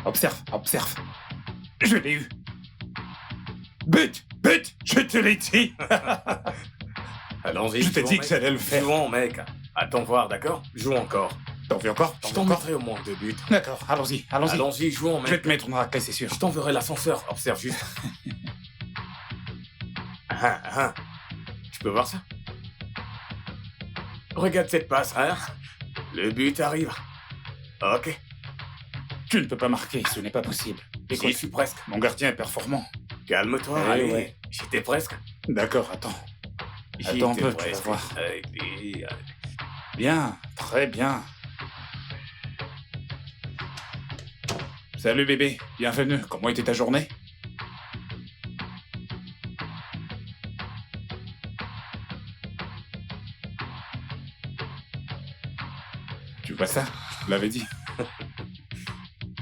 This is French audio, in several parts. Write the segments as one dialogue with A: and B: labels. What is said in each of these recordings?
A: Observe, observe. Je l'ai eu. But, je te l'ai dit.
B: Allons-y.
A: Je t'ai dit que j'allais le faire.
B: Jouons, mec. Attends voir, d'accord? Joue encore.
A: T'en veux encore?
B: Je t'en mettrai au moins 2 buts.
A: D'accord, allons-y.
B: Allons-y, jouons, mec.
A: Je vais te mettre une raclée, c'est sûr.
B: Je t'enverrai l'ascenseur. Observe juste. Tu peux voir ça? Regarde cette passe, hein? Le but arrive. Ok.
A: Tu ne peux pas marquer, ce n'est pas possible.
B: Écoute, j'y suis presque.
A: Mon gardien est performant.
B: Calme-toi,
A: Eh
B: allez.
A: ouais.
B: J'étais presque.
A: D'accord, attends.
B: J'y
A: Attends un
B: étais
A: peu, tu vas
B: presque.
A: voir.
B: Allez.
A: Bien, très bien. Salut bébé, bienvenue. Comment était ta journée? Tu vois ça? Je te l'avais dit.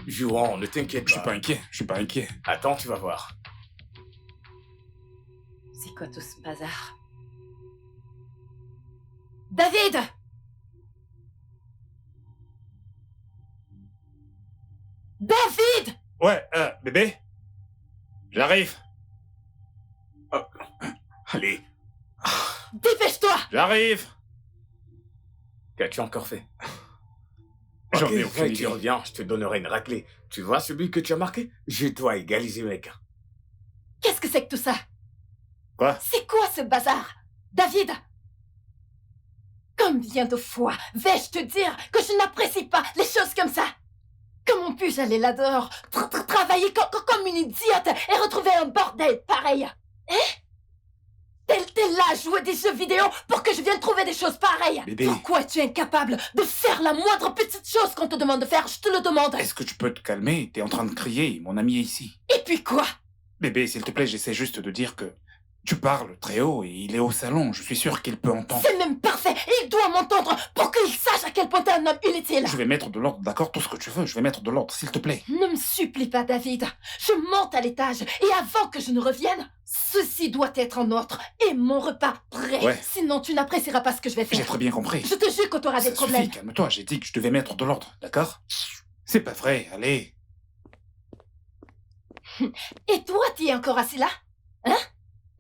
B: Jouons, ne t'inquiète
A: Je suis pas inquiet.
B: Attends, tu vas voir.
C: C'est quoi tout ce bazar? David! David!
A: Ouais, bébé? J'arrive.
B: Allez,
C: Dépêche-toi!
A: J'arrive.
B: qu'as-tu encore fait?
A: J'en
B: Ok,
A: ai aucune
B: tu
A: idée.
B: reviens, je te donnerai une raclée. Tu vois celui que tu as marqué? Je dois égaliser, mec.
C: Qu'est-ce que c'est que tout ça?
A: Quoi?
C: C'est quoi ce bazar? David! Combien de fois vais-je te dire que je n'apprécie pas les choses comme ça? Comment puis-je aller là dehors, travailler comme une idiote et retrouver un bordel pareil? Hein? T'es là à jouer des jeux vidéo pour que je vienne trouver des choses pareilles.
A: Bébé.
C: Pourquoi es-tu incapable de faire la moindre petite chose qu'on te demande de faire? Je te le demande.
A: Est-ce que tu peux te calmer? T'es en train de crier, mon ami est ici.
C: Et puis quoi?
A: Bébé, s'il te plaît, j'essaie juste de dire que tu parles très haut et il est au salon. Je suis sûr qu'il peut entendre.
C: C'est même parfait. Il doit m'entendre pour qu'il sache à quel point t'es un homme inutile.
A: Je vais mettre de l'ordre, d'accord? Tout ce que tu veux, je vais mettre de l'ordre, s'il te plaît.
C: Ne me supplie pas, David. Je monte à l'étage et avant que je ne revienne, ceci doit être en ordre et mon repas prêt.
A: Ouais.
C: Sinon, tu n'apprécieras pas ce que je vais
A: J'ai
C: faire.
A: très bien compris.
C: Je te jure que t'auras des
A: Ça
C: problèmes.
A: suffit, calme-toi, j'ai dit que je devais mettre de l'ordre, d'accord? C'est pas vrai, allez.
C: Et toi, t'y es encore assis là? Hein?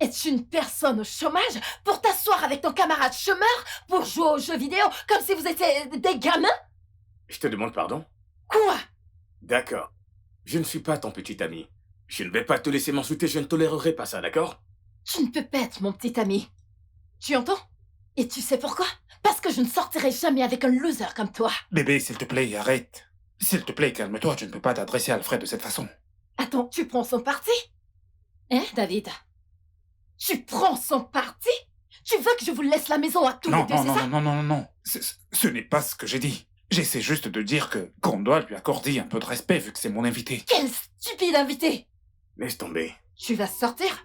C: Es-tu une personne au chômage pour t'asseoir avec ton camarade chômeur pour jouer aux jeux vidéo comme si vous étiez des gamins?
B: Je te demande pardon?
C: Quoi?
B: D'accord. Je ne suis pas ton petit ami. Je ne vais pas te laisser m'insulter, je ne tolérerai pas ça, d'accord?
C: Tu ne peux pas être mon petit ami. Tu entends? Et tu sais pourquoi? Parce que je ne sortirai jamais avec un loser comme toi.
A: Bébé, s'il te plaît, arrête. S'il te plaît, calme-toi, tu ne peux pas t'adresser à Alfred de cette façon.
C: Attends, tu prends son parti? Hein, David? Tu prends son parti? Tu veux que je vous laisse la maison à tous les deux, c'est ça?
A: Non. Ce n'est pas ce que j'ai dit. J'essaie juste de dire qu'on doit lui accorder un peu de respect vu que c'est mon invité.
C: Quel stupide invité!
B: Laisse tomber.
C: Tu vas sortir?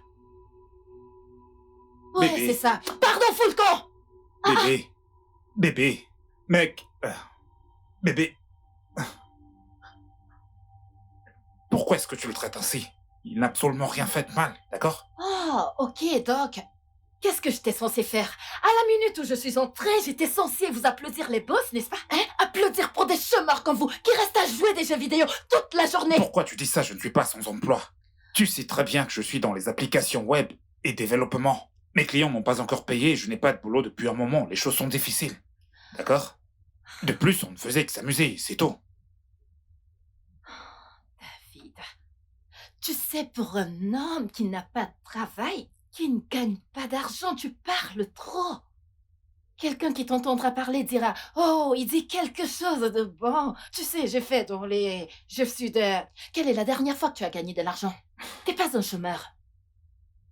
C: Ouais,
A: Bébé.
C: c'est ça. Pardon, fous le camp!
A: Bébé, mec, bébé. Pourquoi est-ce que tu le traites ainsi? Il n'a absolument rien fait de mal, d'accord?
C: Oh, ok, Doc. Qu'est-ce que j'étais censé faire? À la minute où je suis entrée, j'étais censée vous applaudir les boss, n'est-ce pas? Hein? Applaudir pour des chômeurs comme vous, qui restent à jouer des jeux vidéo toute la journée.
A: Pourquoi tu dis ça? Je ne suis pas sans emploi. Tu sais très bien que je suis dans les applications web et développement. Mes clients n'ont pas encore payé et je n'ai pas de boulot depuis un moment. Les choses sont difficiles. D'accord? De plus, on ne faisait que s'amuser, c'est tout.
C: David, tu sais, pour un homme qui n'a pas de travail, qui ne gagne pas d'argent, tu parles trop. Quelqu'un qui t'entendra parler dira Oh, il dit quelque chose de bon. Tu sais, j'ai fait dans les. Je suis de. Quelle est la dernière fois que tu as gagné de l'argent? T'es pas un chômeur.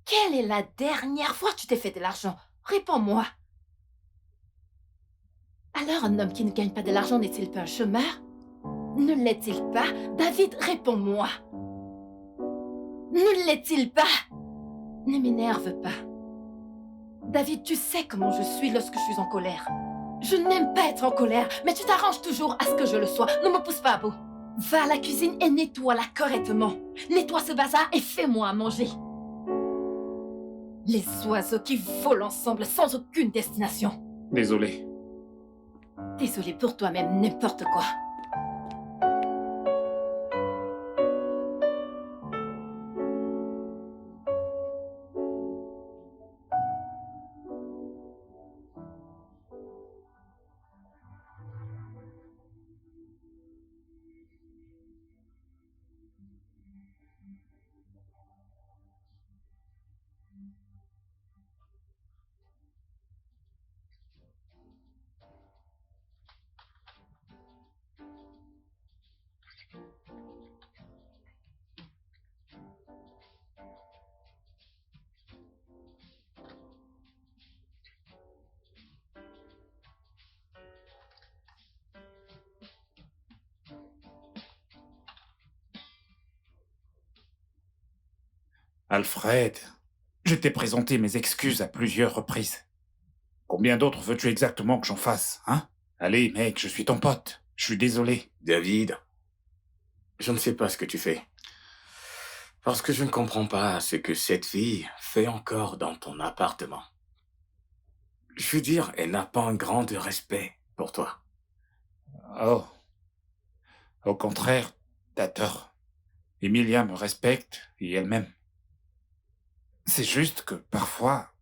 C: Quelle est la dernière fois que tu t'es fait de l'argent? Réponds-moi. Alors, un homme qui ne gagne pas de l'argent n'est-il pas un chômeur? Ne l'est-il pas? David, réponds-moi. Ne l'est-il pas? Ne m'énerve pas. David, tu sais comment je suis lorsque je suis en colère. Je n'aime pas être en colère, mais tu t'arranges toujours à ce que je le sois. Ne me pousse pas à bout. Va à la cuisine et nettoie-la correctement. Nettoie ce bazar et fais-moi à manger. Les oiseaux qui volent ensemble sans aucune destination.
A: Désolé.
C: Désolé pour toi-même, n'importe quoi.
A: Alfred, je t'ai présenté mes excuses à plusieurs reprises. Combien d'autres veux-tu exactement que j'en fasse, hein? Allez, mec, je suis ton pote. Je suis désolé.
B: David, je ne sais pas ce que tu fais. Parce que je ne comprends pas ce que cette fille fait encore dans ton appartement. Je veux dire, elle n'a pas un grand de respect pour toi.
A: Oh, au contraire, t'as tort. Emilia me respecte et elle m'aime. C'est juste que parfois,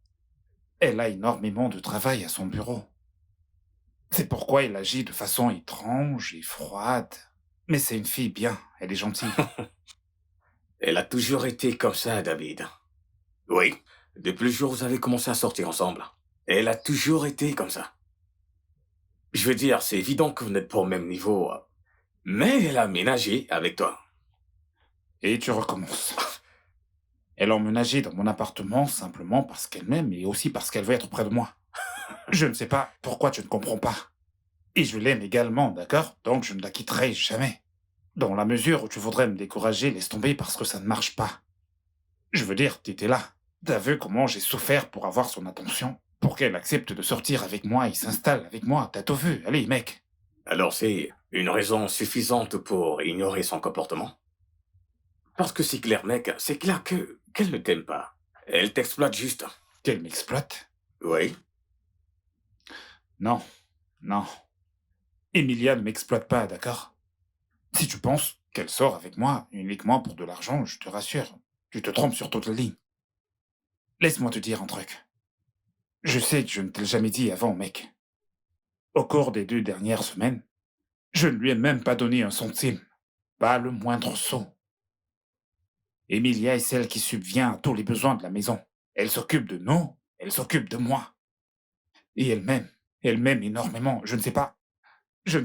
A: elle a énormément de travail à son bureau. C'est pourquoi elle agit de façon étrange et froide. Mais c'est une fille bien, elle est gentille.
B: Elle a toujours été comme ça, David. Oui, depuis le jour où vous avez commencé à sortir ensemble. Elle a toujours été comme ça. Je veux dire, c'est évident que vous n'êtes pas au même niveau. Mais elle a ménagé avec toi.
A: Et tu recommences. Elle a emménagé dans mon appartement simplement parce qu'elle m'aime et aussi parce qu'elle veut être près de moi. Je ne sais pas pourquoi tu ne comprends pas. Et je l'aime également, d'accord? Donc je ne la quitterai jamais. Dans la mesure où tu voudrais me décourager, laisse tomber parce que ça ne marche pas. Je veux dire, t'étais là. T'as vu comment j'ai souffert pour avoir son attention? Pour qu'elle accepte de sortir avec moi et s'installe avec moi, t'as tout vu? Allez, mec.
B: Alors c'est une raison suffisante pour ignorer son comportement? Parce que c'est clair, mec, c'est clair qu'elle ne t'aime pas. Elle t'exploite juste.
A: Qu'elle m'exploite?
B: Oui.
A: Non, non. Emilia ne m'exploite pas, d'accord? Si tu penses qu'elle sort avec moi uniquement pour de l'argent, je te rassure, tu te trompes sur toute la ligne. Laisse-moi te dire un truc. Je sais que je ne te l'ai jamais dit avant, mec. Au cours des 2 dernières semaines, je ne lui ai même pas donné un centime, pas le moindre sou. Emilia est celle qui subvient à tous les besoins de la maison. Elle s'occupe de nous, elle s'occupe de moi. Et elle m'aime énormément. Je ne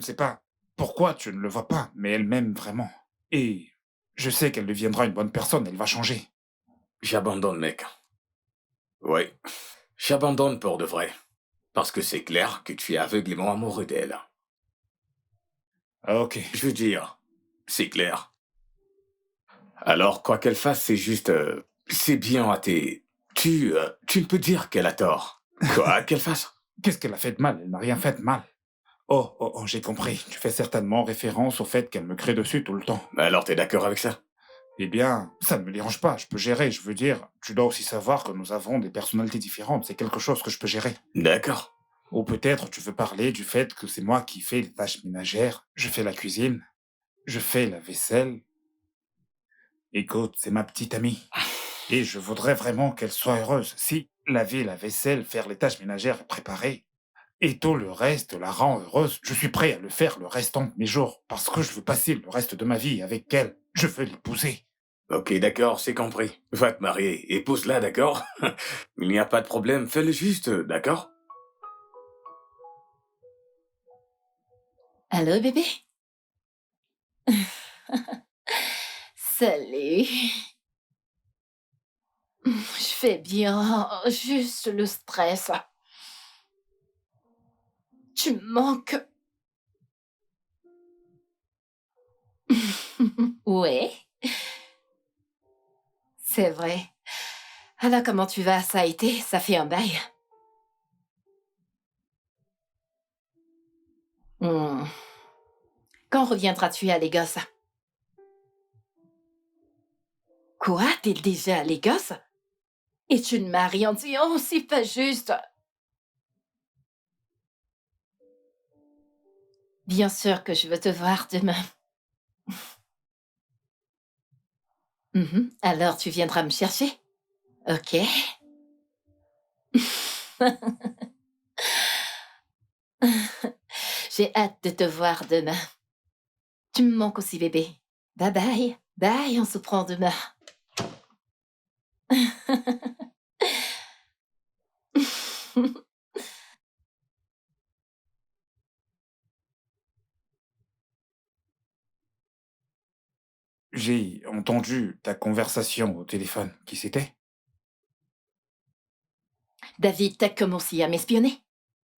A: sais pas pourquoi tu ne le vois pas, mais elle m'aime vraiment. Et je sais qu'elle deviendra une bonne personne, elle va changer.
B: J'abandonne, mec. Oui. J'abandonne pour de vrai. Parce que c'est clair que tu es aveuglément amoureux d'elle.
A: Ah, ok.
B: Je veux dire, c'est clair. Alors, quoi qu'elle fasse, c'est juste... c'est bien à tes... tu ne peux dire qu'elle a tort. Quoi qu'elle fasse?
A: Qu'est-ce qu'elle a fait de mal? Elle n'a rien fait de mal. Oh, oh, oh, j'ai compris. Tu fais certainement référence au fait qu'elle me crée dessus tout le temps.
B: Alors, t'es d'accord avec ça?
A: Eh bien, ça ne me dérange pas, je peux gérer, je veux dire. Tu dois aussi savoir que nous avons des personnalités différentes, c'est quelque chose que je peux gérer.
B: D'accord.
A: Ou peut-être tu veux parler du fait que c'est moi qui fais les tâches ménagères, je fais la cuisine, je fais la vaisselle. Écoute, c'est ma petite amie. Et je voudrais vraiment qu'elle soit heureuse. Si laver la vaisselle, faire les tâches ménagères et préparer, et tout le reste la rend heureuse, je suis prêt à le faire le restant de mes jours, parce que je veux passer le reste de ma vie avec elle. Je veux l'épouser.
B: Ok, d'accord, c'est compris. Va te marier, épouse-la, d'accord? Il n'y a pas de problème, fais-le juste, d'accord?
C: Allô, bébé? Salut. Je fais bien, juste le stress. Tu me manques. Ouais, c'est vrai. Alors, comment tu vas? Ça a été? Ça fait un bail. Hmm. Quand reviendras-tu à Lagos? Quoi? T'es déjà à Lagos? Et tu ne m'as rien dit? Oh, c'est pas juste. Bien sûr que je veux te voir demain. Mhm. Alors, tu viendras me chercher? Ok. J'ai hâte de te voir demain. Tu me manques aussi, bébé. Bye bye. Bye, on se prend demain.
A: J'ai entendu ta conversation au téléphone. Qui c'était?
C: David, t'as commencé à m'espionner?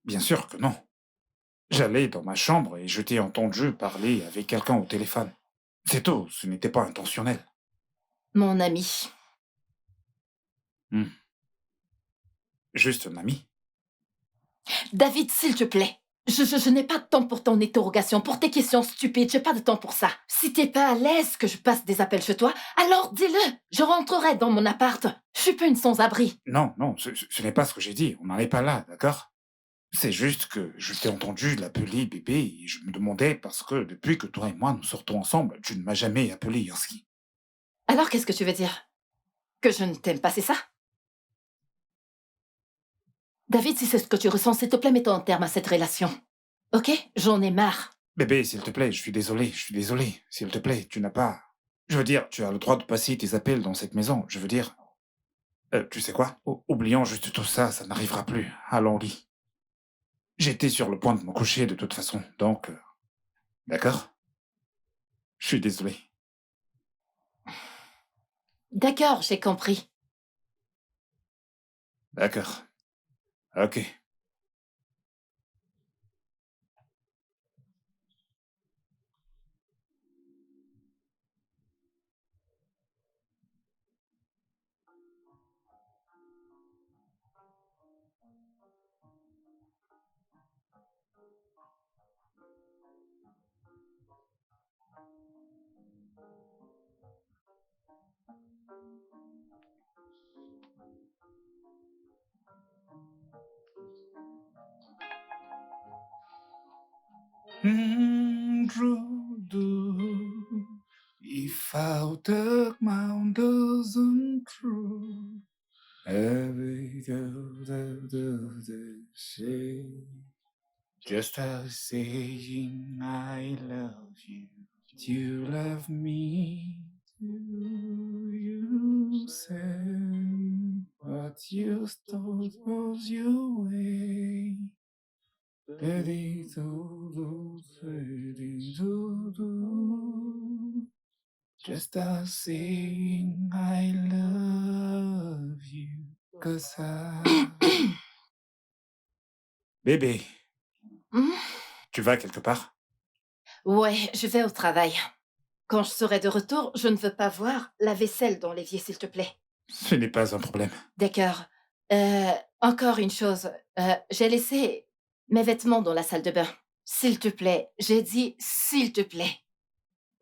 A: Bien sûr que non. J'allais dans ma chambre et je t'ai entendu parler avec quelqu'un au téléphone. C'est tout, ce n'était pas intentionnel.
C: Mon ami.
A: Hmm. Juste un ami.
C: David, s'il te plaît. Je n'ai pas de temps pour ton interrogation, pour tes questions stupides. J'ai pas de temps pour ça. Si t'es pas à l'aise que je passe des appels chez toi, alors dis-le. Je rentrerai dans mon appart. Je suis pas une sans-abri.
A: Non, non, ce n'est pas ce que j'ai dit. On n'en est pas là, d'accord? C'est juste que je t'ai entendu l'appeler bébé et je me demandais parce que depuis que toi et moi nous sortons ensemble, tu ne m'as jamais appelé Yaski.
C: Alors qu'est-ce que tu veux dire? Que je ne t'aime pas, c'est ça? David, si c'est ce que tu ressens, s'il te plaît, mets-toi en terme à cette relation. Ok? J'en ai marre.
A: Bébé, s'il te plaît, je suis désolé. S'il te plaît, tu n'as pas... Je veux dire, tu as le droit de passer tes appels dans cette maison. Je veux dire... tu sais quoi? Oublions juste tout ça, ça n'arrivera plus. Allons au lit. J'étais sur le point de me coucher de toute façon, donc... d'accord? Je suis désolé.
C: D'accord, j'ai compris.
A: D'accord. Ok. If I took my dozen true, every girl that say, just as saying I love you. Do you love me? Do you say what you thought was your way? Daddy do, daddy do. Just as saying I love you. Cause I... Bébé,
C: Hmm?
A: tu vas quelque part?
C: Ouais, je vais au travail. Quand je serai de retour, je ne veux pas voir la vaisselle dans l'évier, s'il te plaît.
A: Ce n'est pas un problème.
C: D'accord. Encore une chose. J'ai laissé mes vêtements dans la salle de bain. S'il te plaît, j'ai dit s'il te plaît.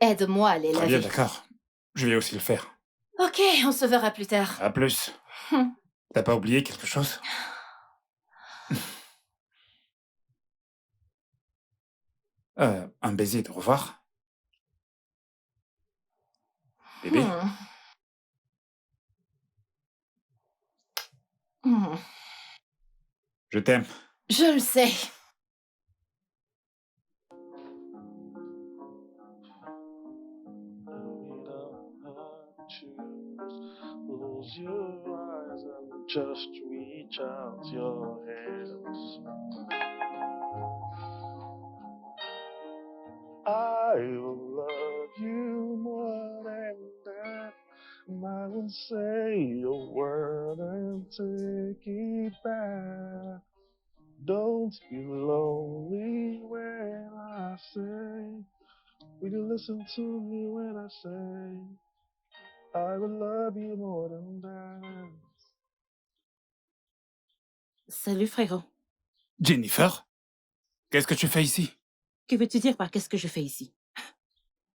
C: Aide-moi à les
A: Très bien,
C: laver.
A: d'accord. Je vais aussi le faire.
C: Ok, on se verra plus tard.
A: À plus.
C: Hmm.
A: T'as pas oublié quelque chose? Un baiser de revoir? Bébé?
C: Hmm. Hmm.
A: Je t'aime.
C: Je le sais.
D: Close your eyes and just reach out your hands. I will love you more than that. And I will say a word and take it back. Don't be lonely when I say, will you listen to me when I say, I will love you more than that.
E: Salut frérot.
A: Jennifer, qu'est-ce que tu fais ici?
E: Que veux-tu dire par qu'est-ce que je fais ici?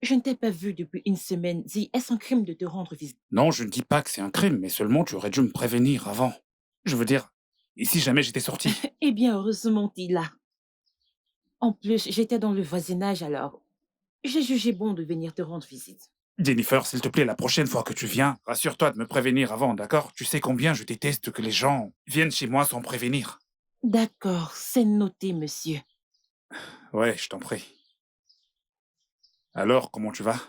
E: Je ne t'ai pas vu depuis une semaine. Dis, est-ce un crime de te rendre visite?
A: Non, je ne dis pas que c'est un crime, mais seulement tu aurais dû me prévenir avant. Je veux dire, et si jamais j'étais sorti?
E: Eh bien, heureusement, t'es là. En plus, j'étais dans le voisinage alors. J'ai jugé bon de venir te rendre visite.
A: Jennifer, s'il te plaît, la prochaine fois que tu viens, rassure-toi de me prévenir avant, d'accord? Tu sais combien je déteste que les gens viennent chez moi sans prévenir.
E: D'accord, c'est noté, monsieur.
A: Ouais, je t'en prie. Alors, comment tu vas?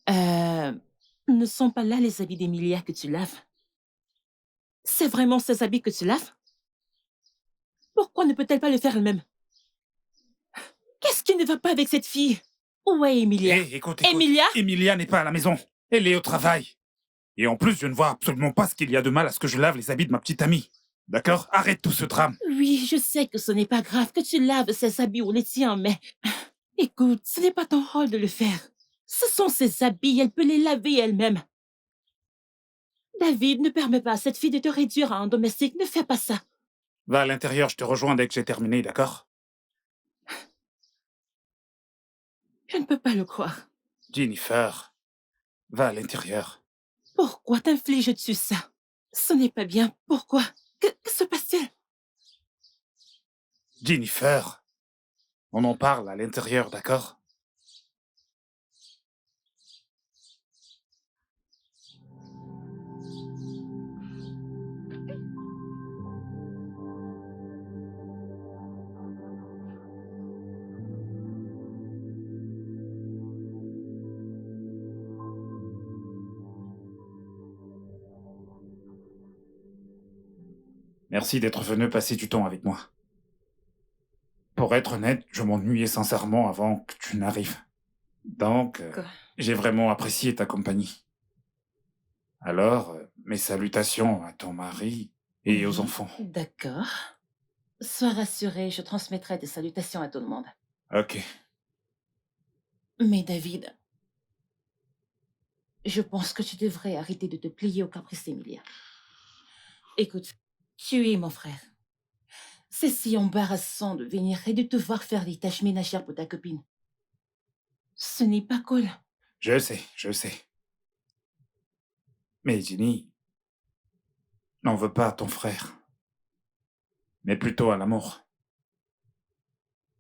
E: Ne sont pas là les habits d'Emilia que tu laves? C'est vraiment ces habits que tu laves? Pourquoi ne peut-elle pas le faire elle-même? Qu'est-ce qui ne va pas avec cette fille? Où est Emilia?
A: Écoute.
E: Emilia?
A: Emilia n'est pas à la maison. Elle est au travail. Et en plus, je ne vois absolument pas ce qu'il y a de mal à ce que je lave les habits de ma petite amie. D'accord? Arrête tout ce drame.
E: Oui, je sais que ce n'est pas grave que tu laves ses habits ou les tiens, mais... Écoute, ce n'est pas ton rôle de le faire. Ce sont ses habits, elle peut les laver elle-même. David, ne permets pas à cette fille de te réduire à un domestique, ne fais pas ça.
A: Va à l'intérieur, je te rejoins dès que j'ai terminé, d'accord?
E: Je ne peux pas le croire.
A: Jennifer, va à l'intérieur.
E: Pourquoi t'infliges-tu ça? Ce n'est pas bien. Pourquoi? Que se passe-t-il?
A: Jennifer, on en parle à l'intérieur, d'accord? Merci d'être venu passer du temps avec moi. Pour être honnête, je m'ennuyais sincèrement avant que tu n'arrives. Donc,
E: Quoi?
A: j'ai vraiment apprécié ta compagnie. Alors, mes salutations à ton mari et aux enfants.
E: D'accord. Sois rassuré, je transmettrai des salutations à tout le monde.
A: Ok.
E: Mais David, je pense que tu devrais arrêter de te plier aux caprices d'Emilia. Écoute, tu es mon frère. C'est si embarrassant de venir et de te voir faire des tâches ménagères pour ta copine. Ce n'est pas cool.
A: Je sais. Mais Jenny, n'en veux pas à ton frère, mais plutôt à l'amour.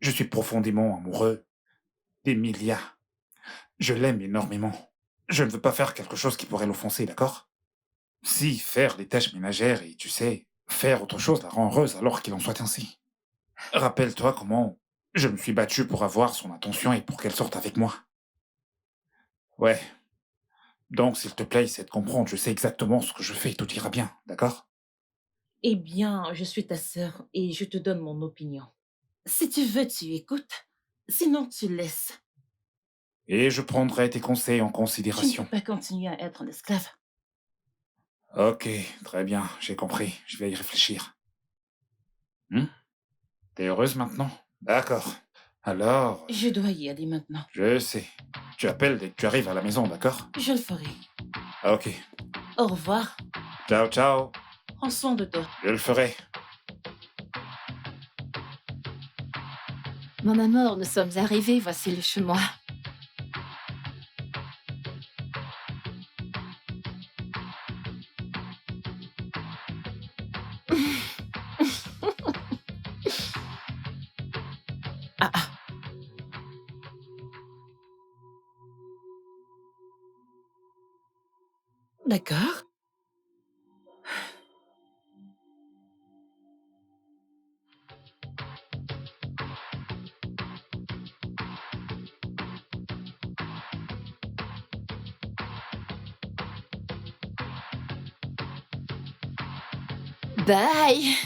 A: Je suis profondément amoureux d'Emilia. Je l'aime énormément. Je ne veux pas faire quelque chose qui pourrait l'offenser, d'accord? Si faire les tâches ménagères et, tu sais, faire autre chose la rend heureuse alors qu'il en soit ainsi. Rappelle-toi comment je me suis battu pour avoir son attention et pour qu'elle sorte avec moi. Ouais. Donc, s'il te plaît, essaie de comprendre, je sais exactement ce que je fais, tout ira bien, d'accord?
E: Eh bien, je suis ta sœur et je te donne mon opinion. Si tu veux, tu écoutes. Sinon, tu laisses.
A: Et je prendrai tes conseils en
E: Tu ne
A: considération.
E: peux pas continuer à être un esclave.
A: Ok, très bien, j'ai compris, je vais y réfléchir. T'es heureuse maintenant? D'accord. Alors,
E: Je dois y aller maintenant.
A: je sais. Tu appelles dès que tu arrives à la maison, d'accord?
E: Je le ferai.
A: Ok.
E: Au revoir.
A: Ciao, ciao.
E: Prends soin de toi.
A: Je le ferai.
C: Mon amour, nous sommes arrivés, voici le chemin.
E: Ah ah. D'accord.
C: Bye.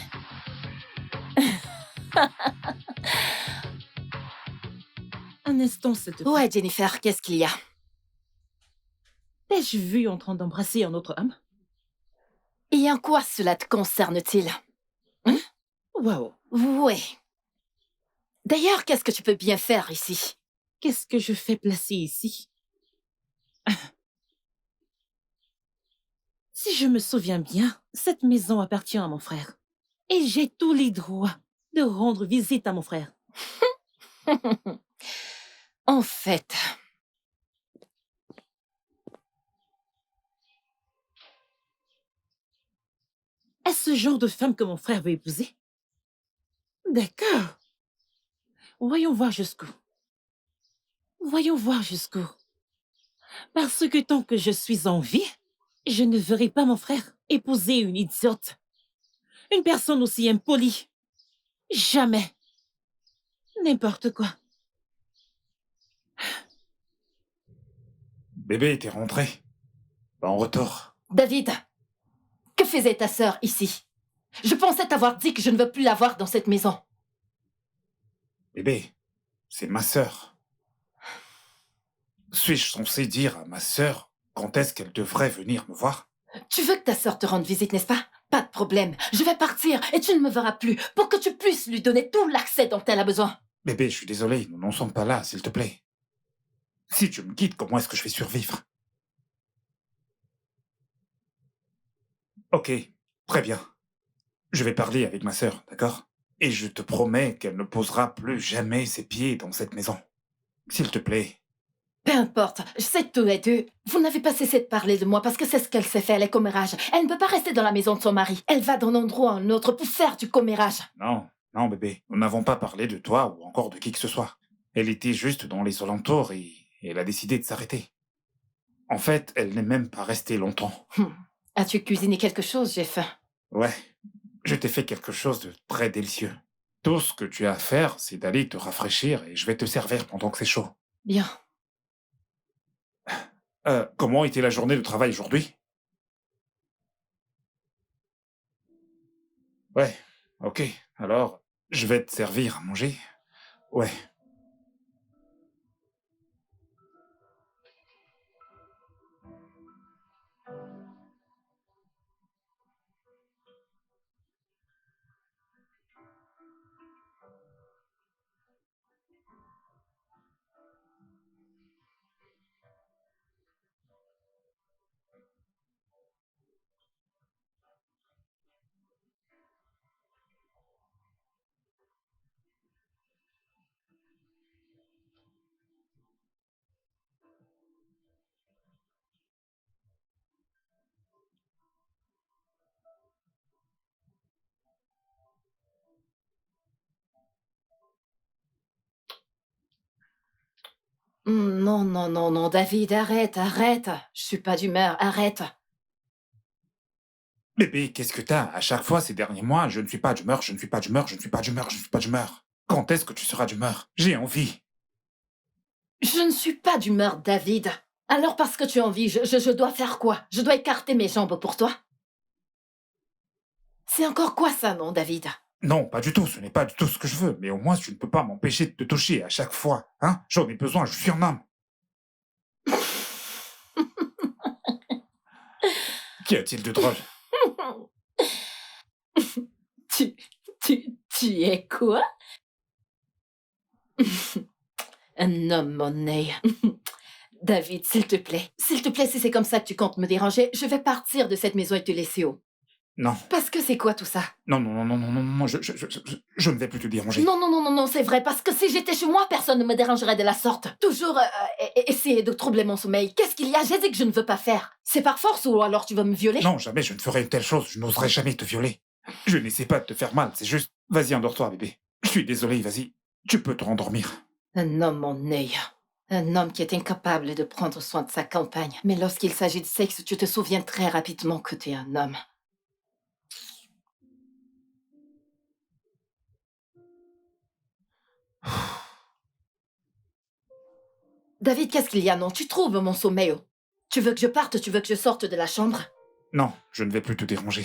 E: Un instant, s'il te plaît.
C: Ouais, Jennifer, qu'est-ce qu'il y a?
E: T'ai-je vu en train d'embrasser un autre homme?
C: Et en quoi cela te concerne-t-il?
E: Waouh!
C: Ouais. D'ailleurs, qu'est-ce que tu peux bien faire ici?
E: Qu'est-ce que je fais placer ici? Si je me souviens bien, cette maison appartient à mon frère. Et j'ai tous les droits de rendre visite à mon frère.
C: En fait,
E: Est-ce ce genre de femme que mon frère veut épouser? D'accord. Voyons voir jusqu'où. Voyons voir jusqu'où. Parce que tant que je suis en vie, je ne verrai pas mon frère épouser une idiote. Une personne aussi impolie. Jamais. N'importe quoi.
A: Bébé, t'es rentré. Va en retour.
C: David, que faisait ta sœur ici? Je pensais t'avoir dit que je ne veux plus la voir dans cette maison.
A: Bébé, c'est ma sœur. Suis-je censé dire à ma sœur quand est-ce qu'elle devrait venir me voir?
C: Tu veux que ta sœur te rende visite, n'est-ce pas? Pas de problème. Je vais partir et tu ne me verras plus pour que tu puisses lui donner tout l'accès dont elle a besoin.
A: Bébé, je suis désolé, nous n'en sommes pas là, s'il te plaît. Si tu me quittes, comment est-ce que je vais survivre? Ok, très bien. Je vais parler avec ma sœur, d'accord? Et je te promets qu'elle ne posera plus jamais ses pieds dans cette maison. S'il te plaît.
C: Peu importe, je sais que tous les deux, vous n'avez pas cessé de parler de moi parce que c'est ce qu'elle sait faire, les commérages. Elle ne peut pas rester dans la maison de son mari. Elle va d'un endroit à un autre pour faire du commérage.
A: Non, non, bébé, nous n'avons pas parlé de toi ou encore de qui que ce soit. Elle était juste dans les alentours et elle a décidé de s'arrêter. En fait, elle n'est même pas restée longtemps.
C: As-tu cuisiné quelque chose? J'ai faim.
A: Ouais, je t'ai fait quelque chose de très délicieux. Tout ce que tu as à faire, c'est d'aller te rafraîchir et je vais te servir pendant que c'est chaud.
C: Bien.
A: Comment était la journée de travail aujourd'hui? Ouais, ok. Alors, je vais te servir à manger. Ouais.
C: Non, non, non, non, David, arrête, arrête. Je suis pas d'humeur, arrête.
A: Bébé, qu'est-ce que t'as? À chaque fois ces derniers mois, je ne suis pas d'humeur, je ne suis pas d'humeur, je ne suis pas d'humeur, je ne suis pas d'humeur. Quand est-ce que tu seras d'humeur? J'ai envie.
C: Je ne suis pas d'humeur, David. Alors parce que tu as envie, je dois faire quoi? Je dois écarter mes jambes pour toi? C'est encore quoi ça, non, David?
A: Non, pas du tout, ce n'est pas du tout ce que je veux, mais au moins tu ne peux pas m'empêcher de te toucher à chaque fois, hein? J'en ai besoin, je suis un homme. Qu'y a-t-il de drôle?
C: Tu, tu es quoi? Un homme, mon œil. David, s'il te plaît, si c'est comme ça que tu comptes me déranger, je vais partir de cette maison et te laisser haut.
A: Non,
C: Parce que c'est quoi tout ça?
A: non, non, non, non, non, non, non, je ne vais plus te déranger.
C: Non, non, non, non, non, c'est vrai, parce que si j'étais chez moi, personne ne me dérangerait de la sorte. Toujours essayer de troubler mon sommeil. Qu'est-ce qu'il y a? J'ai dit que je ne veux pas faire. C'est par force ou alors tu vas me violer?
A: Non, jamais je ne ferai une telle chose, je n'oserais jamais te violer. Je n'essaie pas de te faire mal, c'est juste... Vas-y, endors-toi, bébé. Je suis désolé, vas-y. Tu peux te rendormir.
C: Un homme, mon œil. Un homme qui est incapable de prendre soin de sa compagne. Mais lorsqu'il s'agit de sexe, tu te souviens très rapidement que tu es un homme. David, qu'est-ce qu'il y a? Non, tu trouves mon sommeil. Tu veux que je parte? Tu veux que je sorte de la chambre?
A: Non, je ne vais plus te déranger.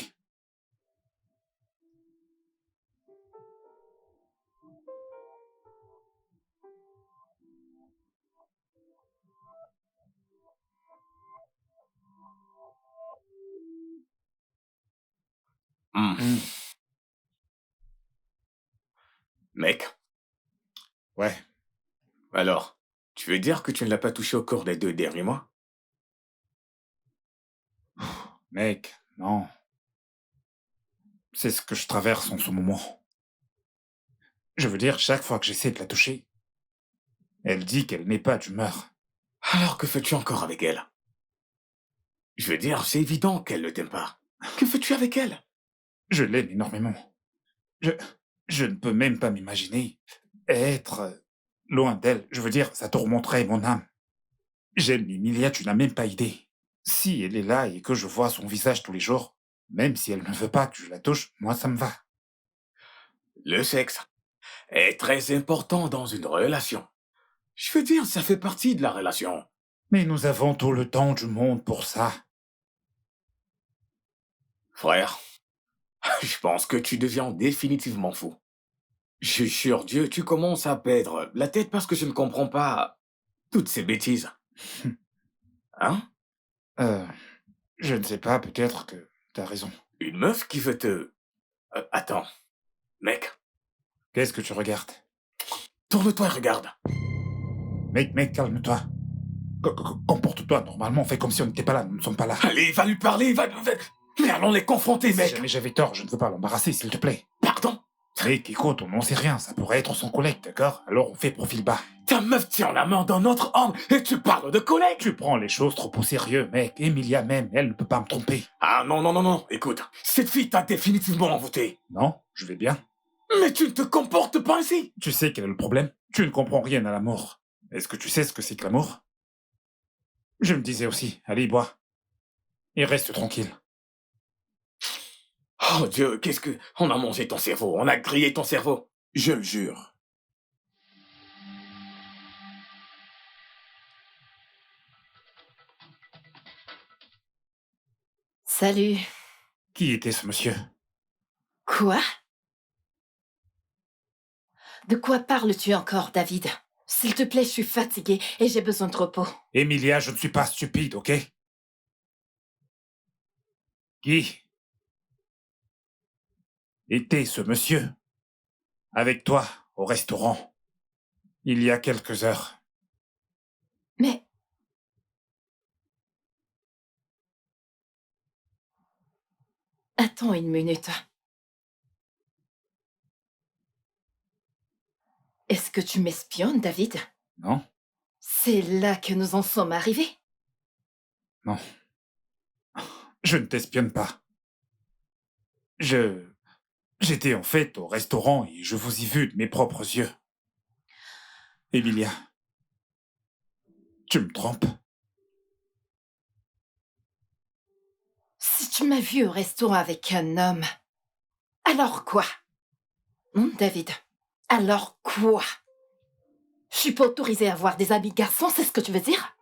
B: Hmm. Mec,
A: Ouais,
B: alors, tu veux dire que tu ne l'as pas touché au cours des 2 derniers mois?
A: mec, non. C'est ce que je traverse en ce moment. Je veux dire, chaque fois que j'essaie de la toucher, elle dit qu'elle n'est pas d'humeur.
B: Alors que fais-tu encore avec elle? Je veux dire, c'est évident qu'elle ne t'aime pas. Que fais-tu avec elle?
A: Je l'aime énormément. Je, je ne peux même pas m'imaginer être loin d'elle. Je veux dire, ça tourmenterait mon âme. J'aime Emilia, tu n'as même pas idée. Si elle est là et que je vois son visage tous les jours, même si elle ne veut pas que je la touche, moi ça me va.
B: Le sexe est très important dans une relation. Je veux dire, ça fait partie de la relation.
A: Mais nous avons tout le temps du monde pour ça.
B: Frère, je pense que tu deviens définitivement fou. Je jure Dieu, tu commences à perdre la tête parce que je ne comprends pas toutes ces bêtises. Hein?
A: Euh, je ne sais pas, peut-être que t'as raison.
B: Une meuf qui veut te... attends, mec,
A: Qu'est-ce que tu regardes?
B: tourne-toi et regarde.
A: Mec, calme-toi. Comporte-toi normalement, fais comme si on n'était pas là, nous ne sommes pas là.
B: Allez, va lui parler, mais allons les confronter,
A: Si
B: mec.
A: jamais j'avais tort, je ne veux pas l'embarrasser, s'il te plaît.
B: Pardon?
A: Mec, écoute, on n'en sait rien, ça pourrait être son collègue, d'accord? Alors on fait profil bas.
B: Ta meuf tient la main d'un autre homme et tu parles de collègue?
A: Tu prends les choses trop au sérieux, mec. Emilia même, elle ne peut pas me tromper.
B: Ah non, non, non, non, écoute, cette fille t'a définitivement envoûté.
A: Non, je vais bien.
B: Mais tu ne te comportes pas ainsi.
A: Tu sais quel est le problème? Tu ne comprends rien à l'amour. Est-ce que tu sais ce que c'est que l'amour? Je me disais aussi, allez, bois. Et reste tranquille.
B: Oh Dieu, qu'est-ce que... On a mangé ton cerveau, on a grillé ton cerveau.
A: Je le jure.
C: Salut.
A: Qui était ce monsieur?
C: Quoi? De quoi parles-tu encore, David? S'il te plaît, je suis fatiguée et j'ai besoin de repos.
A: Emilia, je ne suis pas stupide, ok? Qui était ce monsieur avec toi au restaurant il y a quelques heures?
C: Mais... Attends une minute. Est-ce que tu m'espionnes, David?
A: Non?
C: C'est là que nous en sommes arrivés.
A: Non. Je ne t'espionne pas. J'étais en fait au restaurant et je vous y vu de mes propres yeux. Emilia, tu me trompes?
C: Si tu m'as vu au restaurant avec un homme, alors quoi? David, alors quoi? Je suis pas autorisée à avoir des amis garçons, c'est ce que tu veux dire?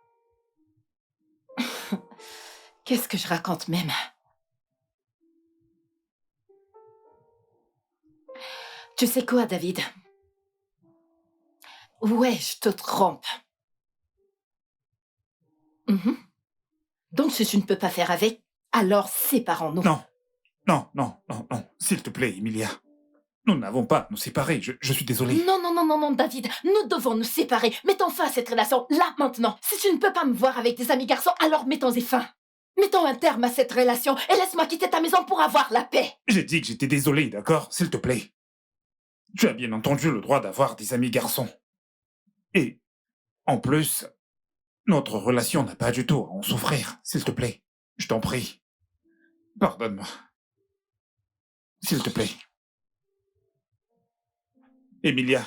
C: Qu'est-ce que je raconte même? Tu sais quoi, David? Ouais, je te trompe. Donc, si tu ne peux pas faire avec, alors séparons-nous.
A: Non, non, s'il te plaît, Emilia. Nous n'avons pas à nous séparer, je suis désolé.
C: Non, David, nous devons nous séparer. Mettons fin à cette relation, là, maintenant. Si tu ne peux pas me voir avec tes amis garçons, alors mettons-y fin. Mettons un terme à cette relation et laisse-moi quitter ta maison pour avoir la paix.
A: J'ai dit que j'étais désolé, d'accord? S'il te plaît. Tu as bien entendu le droit d'avoir des amis garçons. Et, en plus, notre relation n'a pas du tout à en souffrir, s'il te plaît. Je t'en prie. Pardonne-moi. S'il te plaît. Emilia.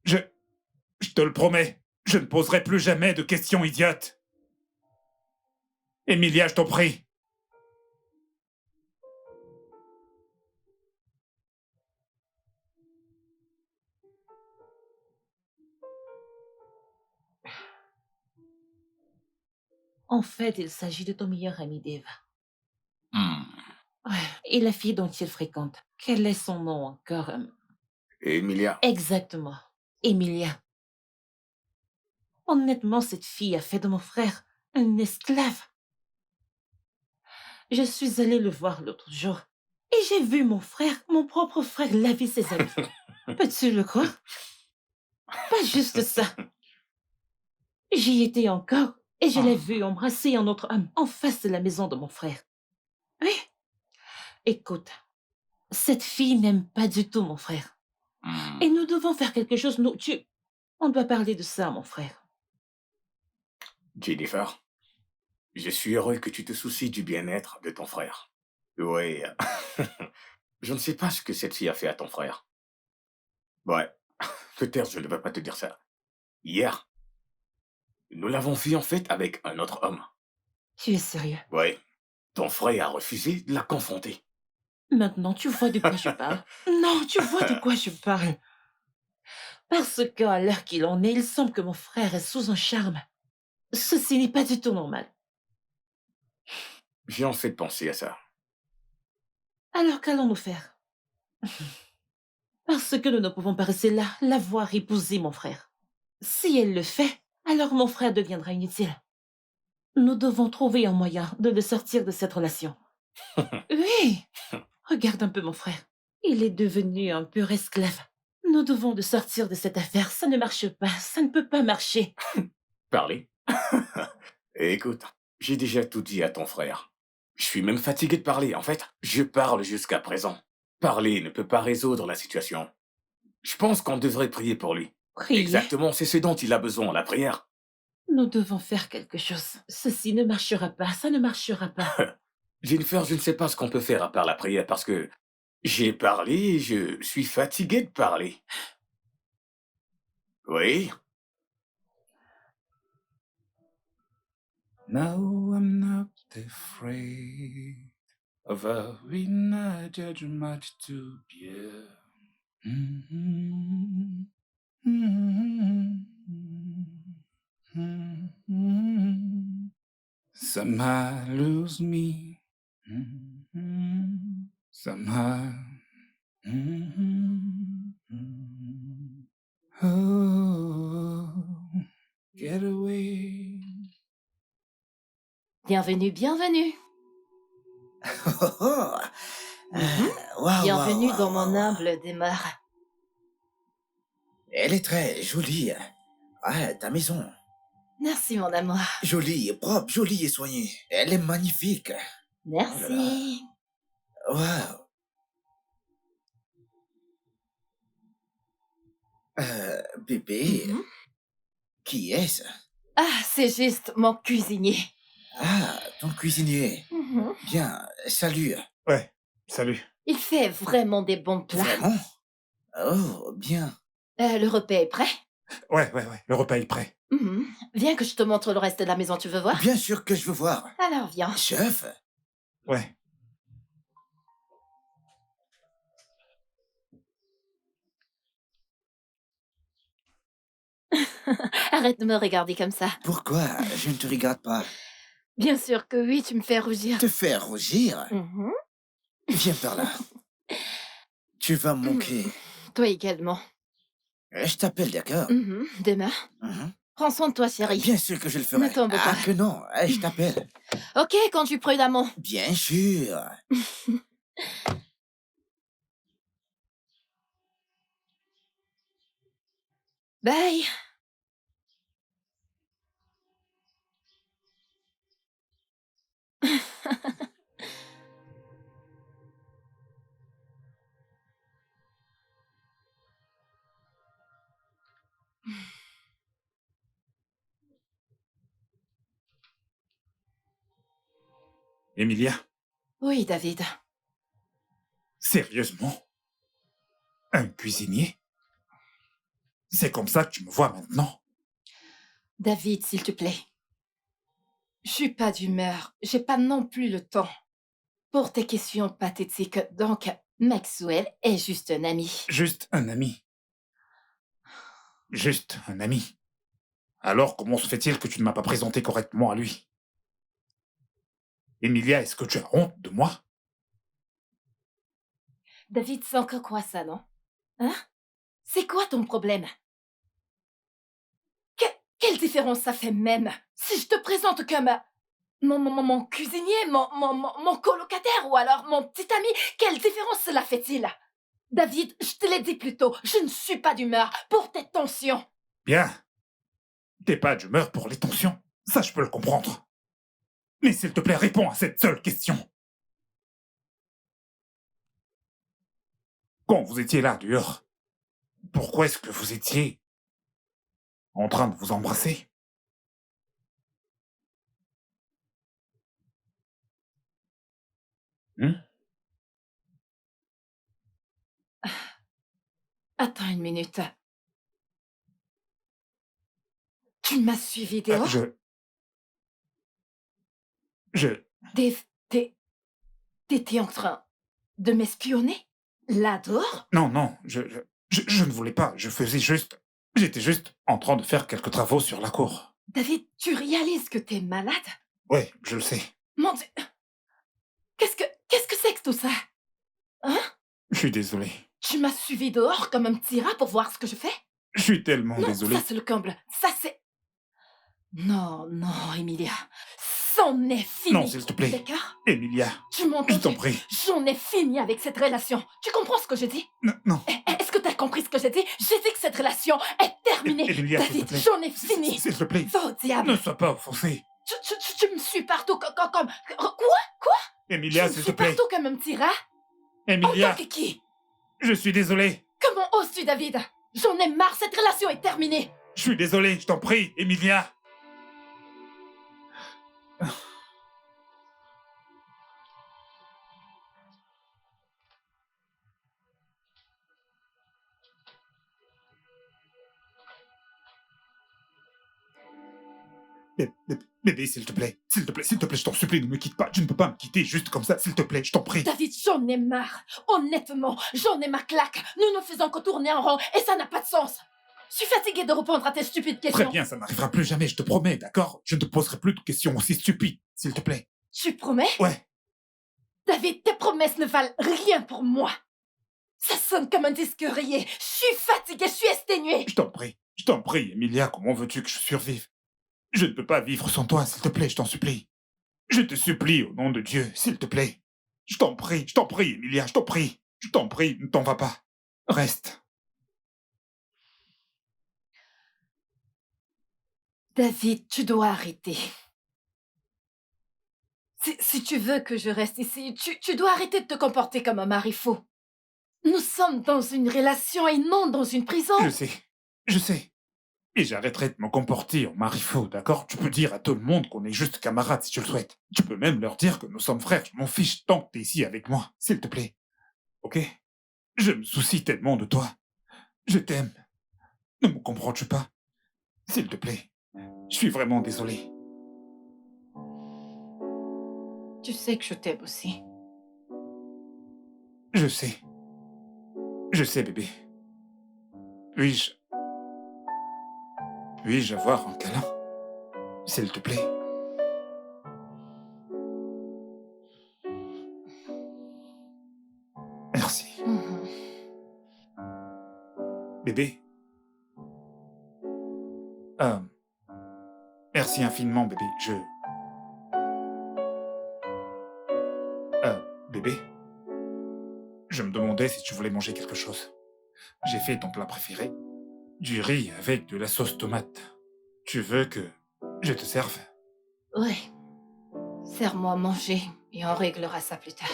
A: Je te le promets, je ne poserai plus jamais de questions idiotes. Emilia, je t'en prie.
E: En fait, il s'agit de ton meilleur ami, Dave.
B: Hmm.
E: Ouais. Et la fille dont il fréquente. Quel est son nom encore?
B: Emilia.
E: Exactement. Emilia. Honnêtement, cette fille a fait de mon frère un esclave. Je suis allée le voir l'autre jour et j'ai vu mon frère, mon propre frère, laver ses habits. Peux-tu le croire? Pas juste ça. J'y étais encore et je l'ai vu embrasser un autre homme en face de la maison de mon frère. Oui. Écoute, cette fille n'aime pas du tout mon frère. Et nous devons faire quelque chose. On doit parler de ça, mon frère.
B: Jennifer, je suis heureux que tu te soucies du bien-être de ton frère. Oui, je ne sais pas ce que cette fille a fait à ton frère. Ouais, peut-être je ne vais pas te dire ça. Hier, nous l'avons vu en fait avec un autre homme.
E: Tu es sérieux?
B: Oui, ton frère a refusé de la confronter.
E: Maintenant, tu vois de quoi je parle. Non, tu vois de quoi je parle. Parce qu'à l'heure qu'il en est, il semble que mon frère est sous un charme. Ceci n'est pas du tout normal.
B: J'ai en fait pensé à ça.
E: Alors qu'allons-nous faire? Parce que nous ne pouvons pas rester là, la voir épouser mon frère. Si elle le fait, alors mon frère deviendra inutile. Nous devons trouver un moyen de le sortir de cette relation. Oui, regarde un peu mon frère. Il est devenu un pur esclave. Nous devons le sortir de cette affaire. Ça ne marche pas, ça ne peut pas marcher.
B: Parler? Écoute, j'ai déjà tout dit à ton frère. Je suis même fatigué de parler. En fait, je parle jusqu'à présent. Parler ne peut pas résoudre la situation. Je pense qu'on devrait prier pour lui.
E: Priez.
B: Exactement, c'est ce dont il a besoin, la prière.
E: Nous devons faire quelque chose. Ceci ne marchera pas, ça ne marchera pas.
B: Jennifer, je ne sais pas ce qu'on peut faire à part la prière parce que j'ai parlé et je suis fatigué de parler. Oui?
A: No, I'm not afraid of having a judgment to bear. Mhm. Mhm. Mhm. Somehow lose me. Mhm. Somehow. Mhm. Oh, get away.
C: Bienvenue, bienvenue.
F: Oh, oh.
C: Mhm.
F: Waouh,
C: Bienvenue
F: waouh,
C: dans
F: waouh,
C: mon
F: waouh.
C: humble demeure.
F: Elle est très jolie. Ouais, ta maison.
C: Merci, mon amour.
F: Jolie et propre, jolie et soignée. Elle est magnifique.
C: Merci.
F: Waouh. Bébé,
C: Mhm.
F: qui est-ce?
C: Ah, c'est juste mon cuisinier.
F: Ah, ton cuisinier.
C: Mhm.
F: Bien, salut.
A: Ouais, salut.
C: Il fait vraiment des bons plats.
F: Vraiment? Oh, bien.
C: Le repas est prêt?
A: Ouais, le repas est prêt.
C: Mhm. Viens que je te montre le reste de la maison, tu veux voir?
F: Bien sûr que je veux voir.
C: Alors viens.
F: Chef?
A: Ouais.
C: Arrête de me regarder comme ça.
F: Pourquoi je ne te regarde pas?
C: Bien sûr que oui, tu me fais rougir.
F: Te faire rougir?
C: Mhm.
F: Viens par là. Tu vas me manquer.
C: Toi également.
F: Je t'appelle, d'accord?
C: Mhm. Demain.
F: Mhm.
C: Prends soin de toi, chérie.
F: Bien sûr que je le ferai.
C: Ne tombe
F: Ah
C: pas.
F: que non, je t'appelle.
C: Ok, conduis prudemment.
F: Bien sûr.
C: Bye.
A: Emilia,
C: Oui, David.
A: sérieusement? Un cuisinier? C'est comme ça que tu me vois maintenant?
C: David, s'il te plaît. Je suis pas d'humeur. J'ai pas non plus le temps pour tes questions pathétiques. Donc, Maxwell est juste un ami.
A: Juste un ami. Juste un ami. Alors, comment se fait-il que tu ne m'as pas présenté correctement à lui? Emilia, est-ce que tu as honte de moi?
C: David, c'est encore quoi ça, non? Hein? C'est quoi ton problème? Quelle différence ça fait même si je te présente comme Mon cuisinier, mon colocataire ou alors mon petit ami, quelle différence cela fait-il? David, je te l'ai dit plus tôt, je ne suis pas d'humeur pour tes tensions.
A: Bien. T'es pas d'humeur pour les tensions. Ça, je peux le comprendre. Mais s'il te plaît, réponds à cette seule question. Quand vous étiez là, dehors, pourquoi est-ce que vous étiez en train de vous embrasser? Hmm?
C: Attends une minute. Tu m'as suivi
A: Euh,
C: dehors?
A: je...
C: Dave, t'étais en train de m'espionner? Là dehors?
A: Non, non, je ne voulais pas. Je faisais juste... J'étais juste en train de faire quelques travaux sur la cour.
C: David, tu réalises que t'es malade?
A: Ouais, je le sais.
C: Mon Dieu! Qu'est-ce que c'est que tout ça? Hein?
A: Je suis désolé.
C: Tu m'as suivi dehors comme un petit rat pour voir ce que je fais?
A: Je suis tellement
C: Non,
A: désolé.
C: ça c'est le comble. Ça c'est... Non, non, Emilia. C'en est fini.
A: Non, s'il te plaît.
C: D'accord?
A: Emilia,
C: Tu m'entends?
A: je t'en prie.
C: J'en ai fini avec cette relation. Tu comprends ce que je dis?
A: Non, non.
C: Est-ce que t'as compris ce que j'ai dit? J'ai dit que cette relation est terminée.
A: Emilia, s'il te
C: David,
A: plaît.
C: j'en ai fini.
A: S'il te plaît.
C: Va au diable.
A: Ne sois pas offensé.
C: Tu me suis partout comme... Quoi?
A: Emilia,
C: Tu me
A: s'il te
C: suis
A: plaît.
C: partout comme un petit rat? En
A: Emilia,
C: tant que qui?
A: je suis désolé.
C: Comment oses-tu, David? J'en ai marre, cette relation est terminée.
A: Je suis désolé, je t'en prie, Emilia. Bébé, s'il te plaît, je t'en supplie, ne me quitte pas. Tu ne peux pas me quitter juste comme ça, s'il te plaît, je t'en prie.
C: David, j'en ai marre. Honnêtement, j'en ai ma claque. Nous ne faisons que tourner en rond et ça n'a pas de sens. Je suis fatiguée de répondre à tes stupides questions.
A: Très bien, ça n'arrivera plus jamais, je te promets, d'accord? Je ne te poserai plus de questions aussi stupides, s'il te plaît.
C: Tu promets?
A: Ouais,
C: David, tes promesses ne valent rien pour moi. Ça sonne comme un disque rayé. Je suis fatiguée, je suis exténuée.
A: je t'en prie, Emilia, comment veux-tu que je survive? Je ne peux pas vivre sans toi, s'il te plaît, je t'en supplie. Je te supplie, au nom de Dieu, s'il te plaît. Je t'en prie, Emilia, je t'en prie. Je t'en prie, ne t'en vas pas. Reste.
C: David, tu dois arrêter. Si tu veux que je reste ici, tu dois arrêter de te comporter comme un mari faux. Nous sommes dans une relation et non dans une prison.
A: Je sais. Et j'arrêterai de me comporter en mari faux, d'accord? Tu peux dire à tout le monde qu'on est juste camarades si tu le souhaites. Tu peux même leur dire que nous sommes frères, je m'en fiche tant que t'es ici avec moi, s'il te plaît. Ok? Je me soucie tellement de toi. Je t'aime. Ne me comprends-tu pas? S'il te plaît. Je suis vraiment désolé.
C: Tu sais que je t'aime aussi.
A: Je sais. Je sais, bébé. Puis-je... Puis-je avoir un câlin? S'il te plaît. Merci. Bébé. Merci infiniment, bébé. Bébé. Je me demandais si tu voulais manger quelque chose. J'ai fait ton plat préféré. Du riz avec de la sauce tomate. Tu veux que je te serve?
C: Oui. Serre-moi à manger et on réglera ça plus tard.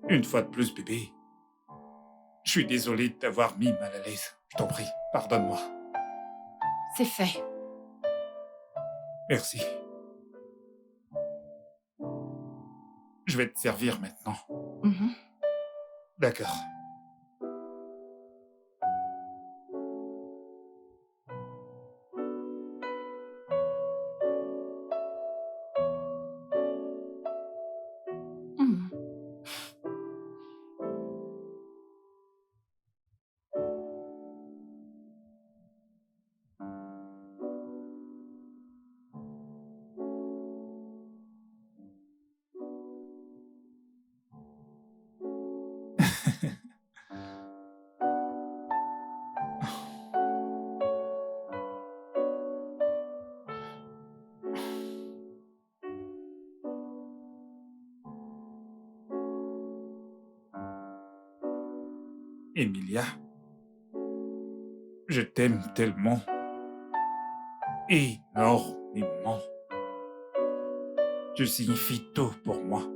A: Une fois de plus, bébé. Je suis désolé de t'avoir mis mal à l'aise. Je t'en prie, pardonne-moi.
C: C'est fait.
A: Merci. Je vais te servir maintenant.
C: Mhm.
A: D'accord.
C: Mhm.
A: Emilia, je t'aime tellement. Énormément. Tu signifies tout pour moi.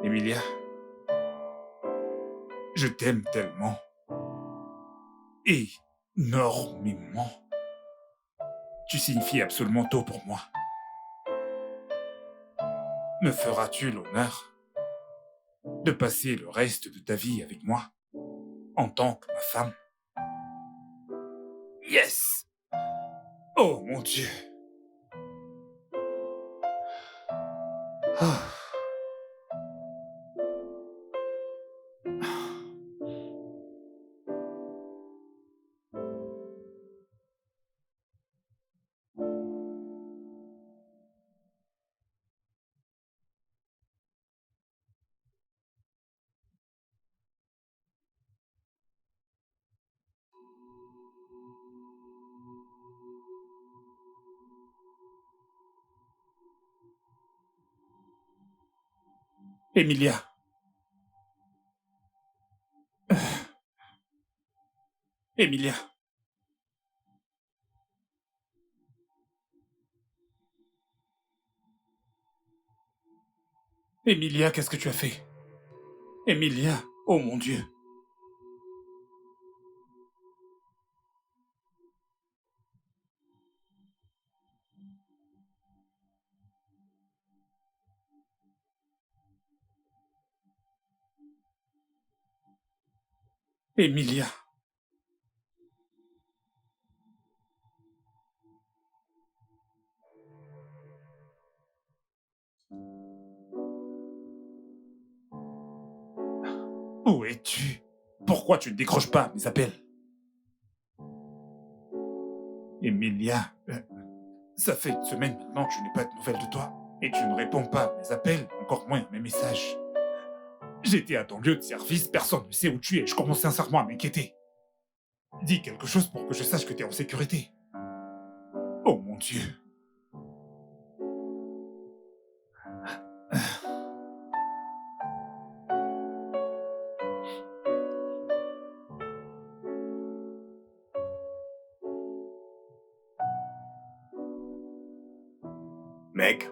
A: Emilia, je t'aime tellement. Énormément. Tu signifies absolument tout pour moi. Me feras-tu l'honneur de passer le reste de ta vie avec moi en tant que ma femme? Yes! Oh mon Dieu! Ah. Emilia. Emilia. Emilia, qu'est-ce que tu as fait? Emilia, oh mon Dieu. Emilia. Où es-tu? Pourquoi tu ne décroches pas mes appels? Emilia, ça fait une semaine maintenant que je n'ai pas de nouvelles de toi. Et tu ne réponds pas à mes appels, encore moins à mes messages. J'étais à ton lieu de service, personne ne sait où tu es, je commence sincèrement à m'inquiéter. Dis quelque chose pour que je sache que tu es en sécurité. Oh mon Dieu.
B: Mec,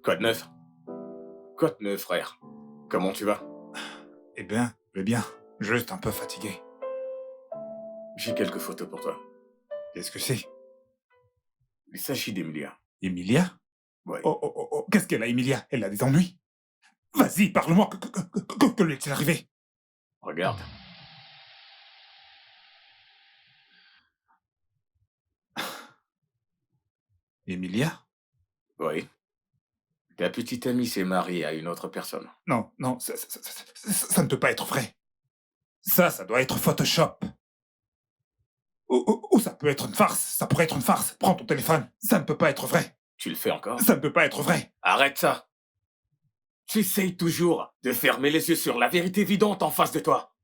B: quoi de neuf? Quoi de neuf, frère? Comment tu vas?
A: Eh bien, je vais bien. Juste un peu fatigué.
B: J'ai quelques photos pour toi.
A: Qu'est-ce que c'est?
B: Il s'agit d'Emilia.
A: Emilia?
B: Ouais.
A: Oh, qu'est-ce qu'elle a, Emilia? Elle a des ennuis? Vas-y, parle-moi, que lui est-il arrivé?
B: Regarde.
A: Emilia?
B: Oui. Ta petite amie s'est mariée à une autre personne.
A: Non, ça ne peut pas être vrai. Ça doit être Photoshop. Ou ça peut être une farce, ça pourrait être une farce. Prends ton téléphone, ça ne peut pas être vrai.
B: Tu le fais encore?
A: Ça ne peut pas être vrai.
B: Arrête ça! Tu essayes toujours de fermer les yeux sur la vérité évidente en face de toi.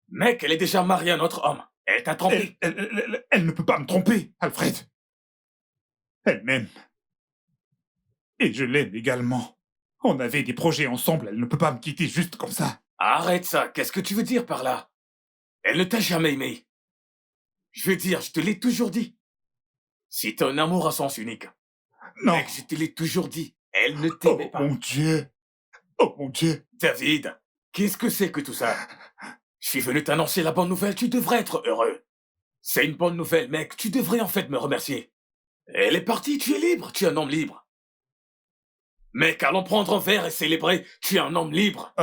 B: Mec, elle est déjà mariée à un autre homme. Elle t'a trompé.
A: Elle ne peut pas me tromper, Alfred. Elle m'aime. Et je l'aime également. On avait des projets ensemble, elle ne peut pas me quitter juste comme ça.
B: Arrête ça, qu'est-ce que tu veux dire par là? Elle ne t'a jamais aimé. Je veux dire, je te l'ai toujours dit. Si t'as un amour à sens unique.
A: Non.
B: Mec, je te l'ai toujours dit. Elle ne t'aimait pas.
A: Mon Dieu. Oh mon Dieu.
B: David, qu'est-ce que c'est que tout ça? Je suis venu t'annoncer la bonne nouvelle, tu devrais être heureux. C'est une bonne nouvelle, mec, tu devrais en fait me remercier. Elle est partie, tu es libre, tu es un homme libre. Mec, allons prendre un verre et célébrer, tu es un homme libre.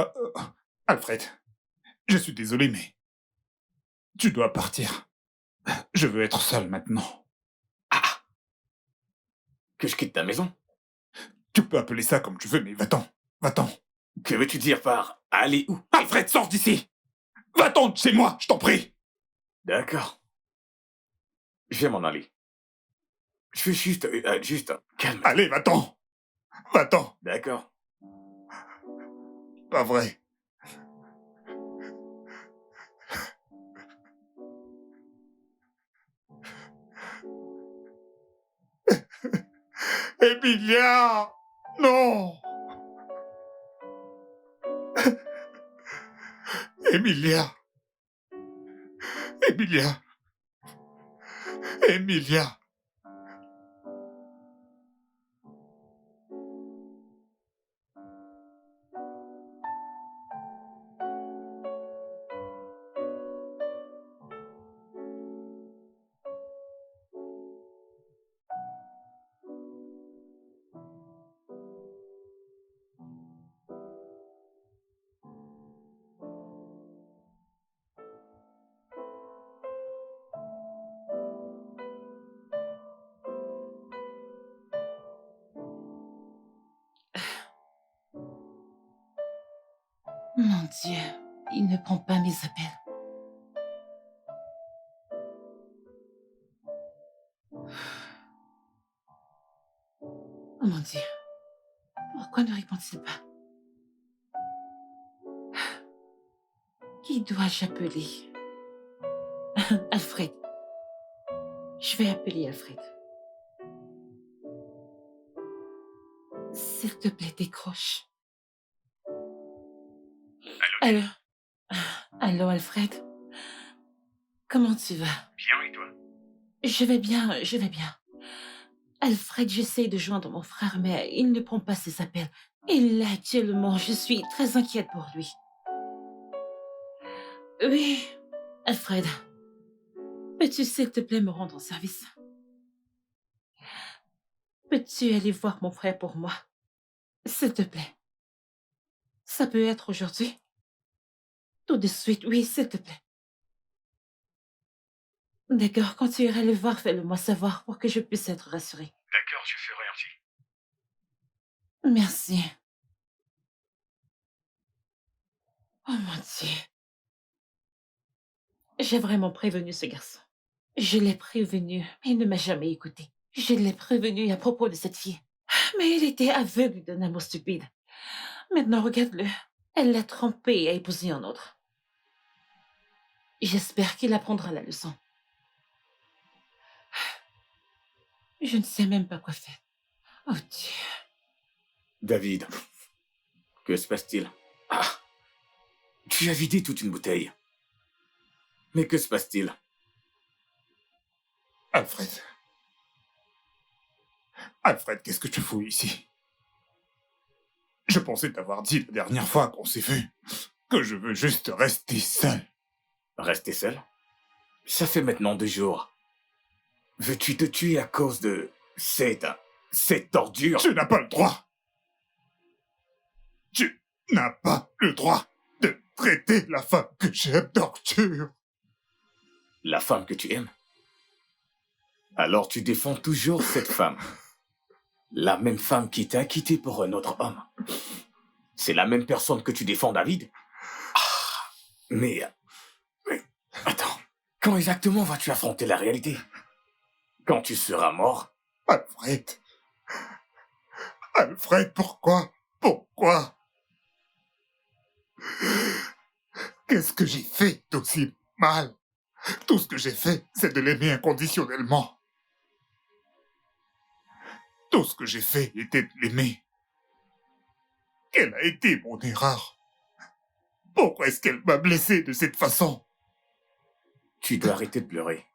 A: Alfred, je suis désolé, mais tu dois partir. Je veux être seul maintenant.
B: Ah! Que je quitte ta maison?
A: Tu peux appeler ça comme tu veux, mais va-t'en. Va-t'en.
B: Que veux-tu dire par aller où?
A: Alfred, sors d'ici. Va-t'en de chez moi, je t'en prie.
B: D'accord. Je vais m'en aller. Je veux juste, calme.
A: Allez, va-t'en. Va-t'en.
B: D'accord.
A: Pas vrai. Emilia! Non! Emilia! Emilia! Emilia!
E: Mon Dieu, il ne prend pas mes appels. Oh mon Dieu, pourquoi ne répond-il pas? Qui dois-je appeler? Alfred. Je vais appeler Alfred. S'il te plaît, décroche. Allô? Allô, Alfred? Comment tu vas?
B: Bien, et toi?
E: Je vais bien, je vais bien. Alfred, j'essaie de joindre mon frère, mais il ne prend pas ses appels. Et là, actuellement, je suis très inquiète pour lui. Oui, Alfred, peux-tu, s'il te plaît, me rendre service? Peux-tu aller voir mon frère pour moi? S'il te plaît. Ça peut être aujourd'hui? Tout de suite, oui, s'il te plaît. D'accord, quand tu iras le voir, fais-le-moi savoir pour que je puisse être rassurée.
B: D'accord, je ferai ainsi.
E: Merci. Oh mon Dieu. J'ai vraiment prévenu ce garçon. Je l'ai prévenu, mais il ne m'a jamais écouté. Je l'ai prévenu à propos de cette fille. Mais il était aveugle d'un amour stupide. Maintenant, regarde-le. Elle l'a trompé et a épousé un autre. J'espère qu'il apprendra la leçon. Je ne sais même pas quoi faire. Oh Dieu.
B: David, que se passe-t-il? Ah, tu as vidé toute une bouteille. Mais que se passe-t-il?
A: Alfred. Alfred, qu'est-ce que tu fous ici? Je pensais t'avoir dit la dernière fois qu'on s'est vu que je veux juste rester seul.
B: Rester seul? Ça fait maintenant 2 jours. Veux-tu te tuer à cause de cette ordure?
A: Tu n'as pas le droit. Tu n'as pas le droit de traiter la femme que j'aime d'ordure.
B: La femme que tu aimes? Alors tu défends toujours cette femme. La même femme qui t'a quitté pour un autre homme. C'est la même personne que tu défends, David? Ah, mais attends, quand exactement vas-tu affronter la réalité? Quand tu seras mort?
A: Alfred. Alfred, pourquoi? Pourquoi? Qu'est-ce que j'ai fait d'aussi mal? Tout ce que j'ai fait, c'est de l'aimer inconditionnellement. Tout ce que j'ai fait était de l'aimer. Quelle a été mon erreur? Pourquoi est-ce qu'elle m'a blessé de cette façon?
B: Tu dois arrêter de pleurer.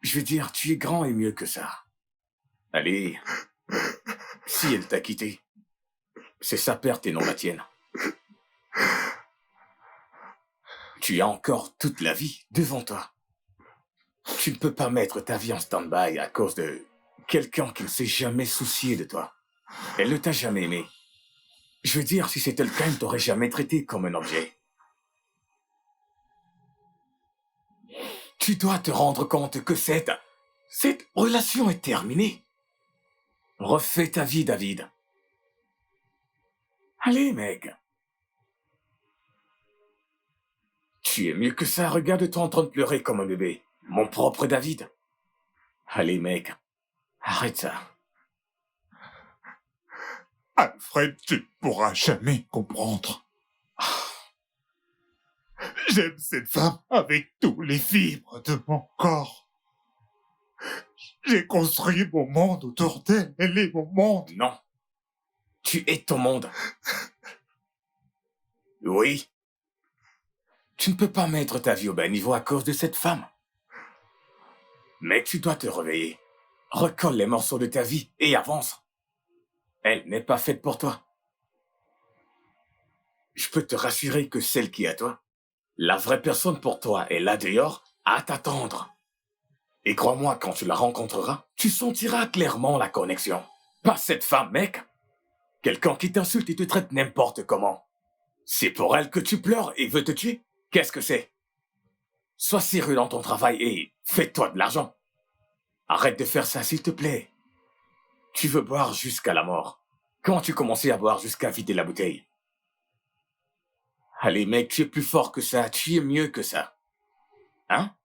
B: Je veux dire, tu es grand et mieux que ça. Allez, si elle t'a quitté, c'est sa perte et non la tienne. Tu as encore toute la vie devant toi. Tu ne peux pas mettre ta vie en stand-by à cause de quelqu'un qui ne s'est jamais soucié de toi. Elle ne t'a jamais aimé. Je veux dire, si c'était le cas, elle ne t'aurait jamais traité comme un objet. Tu dois te rendre compte que cette relation est terminée. Refais ta vie, David. Allez, mec. Tu es mieux que ça, regarde-toi en train de pleurer comme un bébé. Mon propre David. Allez, mec. Arrête ça.
A: Alfred, tu ne pourras jamais comprendre. J'aime cette femme avec tous les fibres de mon corps. J'ai construit mon monde autour d'elle. Elle est mon monde.
B: Non. Tu es ton monde. Oui. Tu ne peux pas mettre ta vie au bas niveau à cause de cette femme. Mais tu dois te réveiller. Recolle les morceaux de ta vie et avance. Elle n'est pas faite pour toi. Je peux te rassurer que celle qui est à toi, la vraie personne pour toi est là dehors à t'attendre. Et crois-moi, quand tu la rencontreras, tu sentiras clairement la connexion. Pas cette femme, mec. Quelqu'un qui t'insulte et te traite n'importe comment. C'est pour elle que tu pleures et veut te tuer? Qu'est-ce que c'est? Sois sérieux dans ton travail et fais-toi de l'argent. Arrête de faire ça, s'il te plaît. Tu veux boire jusqu'à la mort. Quand tu commençais à boire jusqu'à vider la bouteille? Allez, mec, tu es plus fort que ça, tu es mieux que ça. Hein?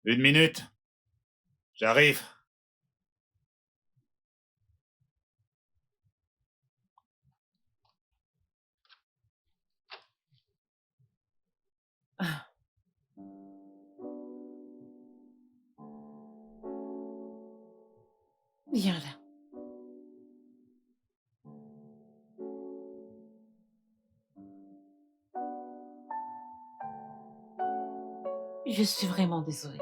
A: Une minute. J'arrive.
E: Viens là. Je suis vraiment désolée.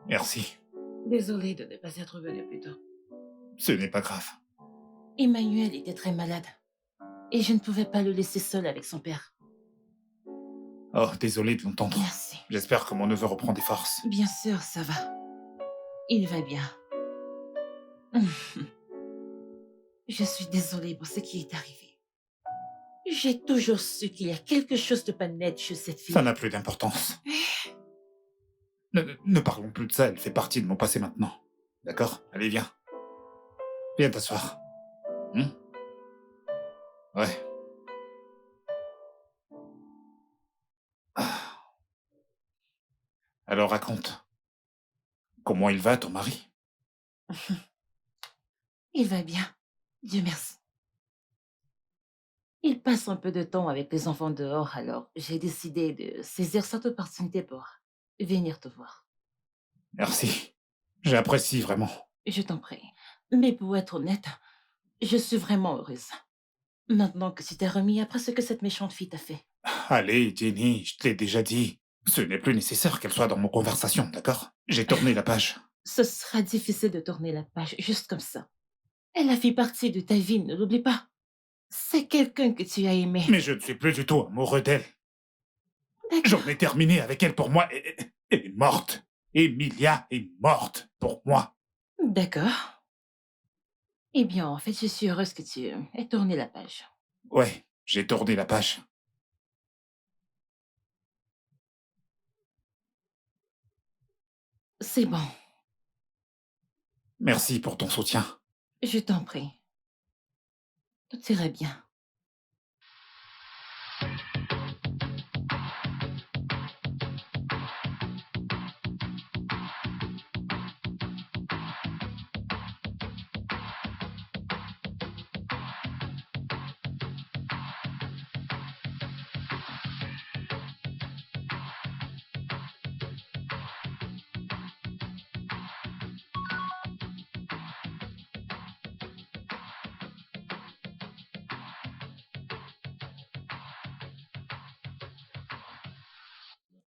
A: Merci.
E: Désolée de ne pas être venue plus tôt.
A: Ce n'est pas grave.
E: Emmanuel était très malade. Et je ne pouvais pas le laisser seul avec son père.
A: Oh, désolé de l'entendre.
E: Merci.
A: J'espère que mon neveu reprend des forces.
E: Bien sûr, ça va. Il va bien. Je suis désolée pour ce qui est arrivé. J'ai toujours su qu'il y a quelque chose de pas net chez cette fille.
A: Ça n'a plus d'importance. Ne parlons plus de ça, elle fait partie de mon passé maintenant. D'accord? Allez, viens. Viens t'asseoir. Ouais. Ah. Alors raconte. Comment il va, ton mari?
E: Il va bien. Dieu merci. Il passe un peu de temps avec les enfants dehors, alors j'ai décidé de saisir cette opportunité pour venir te voir.
A: Merci. J'apprécie vraiment.
E: Je t'en prie. Mais pour être honnête, je suis vraiment heureuse. Maintenant que tu t'es remis après ce que cette méchante fille t'a fait.
A: Allez, Jenny, je te l'ai déjà dit. Ce n'est plus nécessaire qu'elle soit dans nos conversations, d'accord? J'ai tourné la page.
E: Ce sera difficile de tourner la page juste comme ça. Elle a fait partie de ta vie, ne l'oublie pas. C'est quelqu'un que tu as aimé.
A: Mais je ne suis plus du tout amoureux d'elle.
E: D'accord.
A: J'en ai terminé avec elle pour moi. Elle est morte. Emilia est morte pour moi.
E: D'accord. Eh bien, en fait, je suis heureuse que tu aies tourné la page.
A: Ouais, j'ai tourné la page.
E: C'est bon.
A: Merci pour ton soutien.
E: Je t'en prie. Tout ira bien.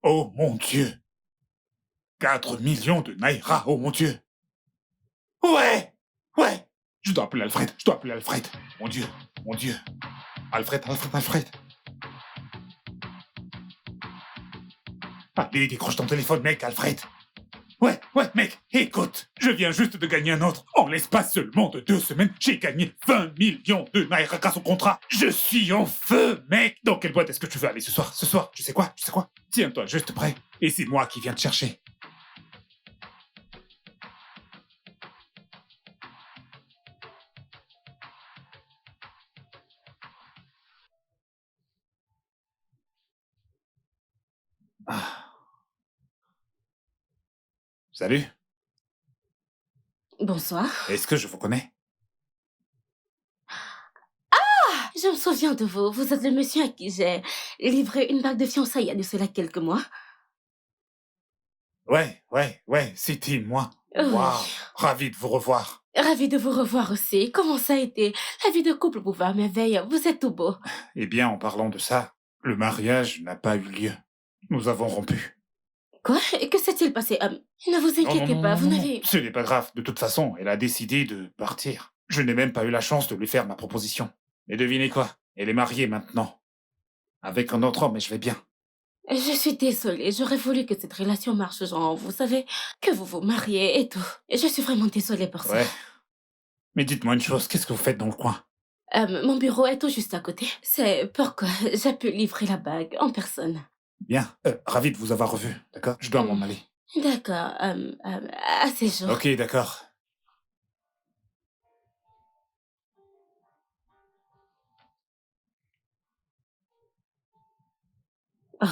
A: Oh mon Dieu! 4 millions de naira, oh mon Dieu! Ouais! Ouais! Je dois appeler Alfred. Je dois appeler Alfred. Mon Dieu. Mon Dieu. Alfred, Alfred, Alfred. Allez, décroche ton téléphone, mec, Alfred. Ouais, mec, écoute, je viens juste de gagner un autre. En l'espace seulement de 2 semaines, j'ai gagné 20 millions de naira grâce au contrat. Je suis en feu, mec. Dans quelle boîte est-ce que tu veux aller ce soir? Ce soir, tu sais quoi? Tiens-toi juste prêt, et c'est moi qui viens te chercher. Ah. Salut,
G: Bonsoir.
A: est-ce que je vous connais?
G: Je me souviens de vous. Vous êtes le monsieur à qui j'ai livré une bague de fiançailles il y a de cela quelques mois.
A: Ouais, c'était moi.
G: Oui.
A: Waouh, ravi de vous revoir.
G: Ravie de vous revoir aussi. Comment ça a été? La vie de couple vous va à merveille. Vous êtes tout beau.
A: Eh bien, en parlant de ça, le mariage n'a pas eu lieu. Nous avons rompu.
G: Quoi? Et que s'est-il passé? Ne vous inquiétez pas, vous n'avez...
A: Ce n'est pas grave. De toute façon, elle a décidé de partir. Je n'ai même pas eu la chance de lui faire ma proposition. Et devinez quoi? Elle est mariée maintenant. Avec un autre homme, et je vais bien.
G: Je suis désolée. J'aurais voulu que cette relation marche, genre, vous savez, que vous vous mariez et tout. Et je suis vraiment désolée pour ça.
A: Ouais. Mais dites-moi une chose, qu'est-ce que vous faites dans le coin?
G: Mon bureau est tout juste à côté. C'est pourquoi j'ai pu livrer la bague en personne.
A: Bien. Ravi de vous avoir revu, d'accord? Je dois m'en aller.
G: D'accord. À ces jours.
A: Ok, d'accord.
G: Oh.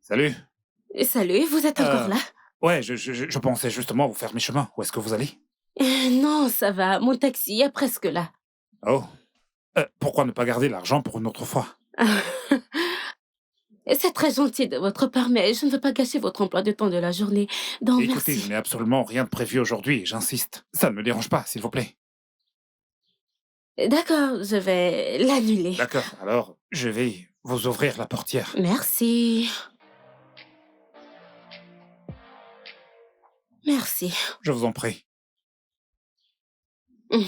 A: Salut.
G: Salut, vous êtes encore là?
A: Ouais, je pensais justement vous faire mes chemins. Où est-ce que vous allez?
G: Non, ça va. Mon taxi est presque là.
A: Oh. Pourquoi ne pas garder l'argent pour une autre fois?
G: C'est très gentil de votre part, mais je ne veux pas gâcher votre emploi de temps de la journée. Donc,
A: Écoutez,
G: merci.
A: je n'ai absolument rien de prévu aujourd'hui et j'insiste. Ça ne me dérange pas, s'il vous plaît.
G: D'accord, je vais l'annuler.
A: D'accord, alors je vais vous ouvrir la portière.
G: Merci. Merci.
A: Je vous en prie.
G: Mm.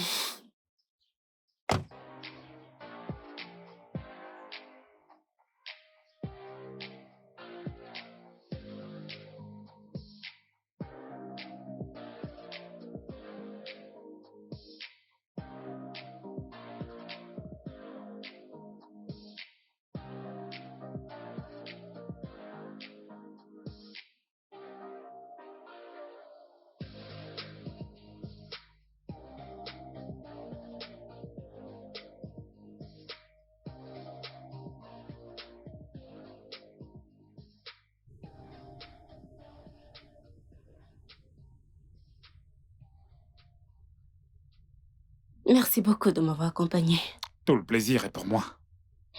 G: Merci beaucoup de m'avoir accompagné.
A: Tout le plaisir est pour moi.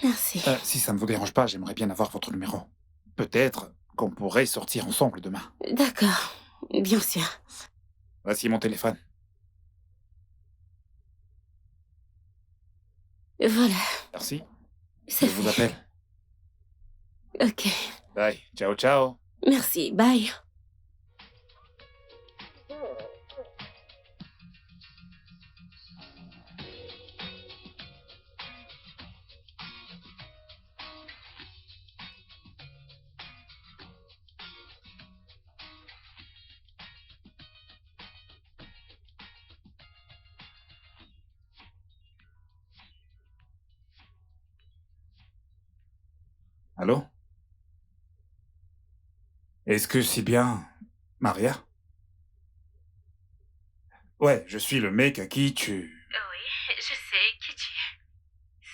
G: Merci.
A: Si ça ne vous dérange pas, j'aimerais bien avoir votre numéro. Peut-être qu'on pourrait sortir ensemble demain.
G: D'accord, bien sûr.
A: Voici mon téléphone.
G: Voilà,
A: Merci.
G: c'est
A: Je vous
G: fait.
A: appelle.
G: Ok,
A: Bye. Ciao, ciao.
G: merci, bye.
A: Allô? Est-ce que c'est bien Maria? Ouais, je suis le mec à qui tu...
G: Oui, je sais qui tu es.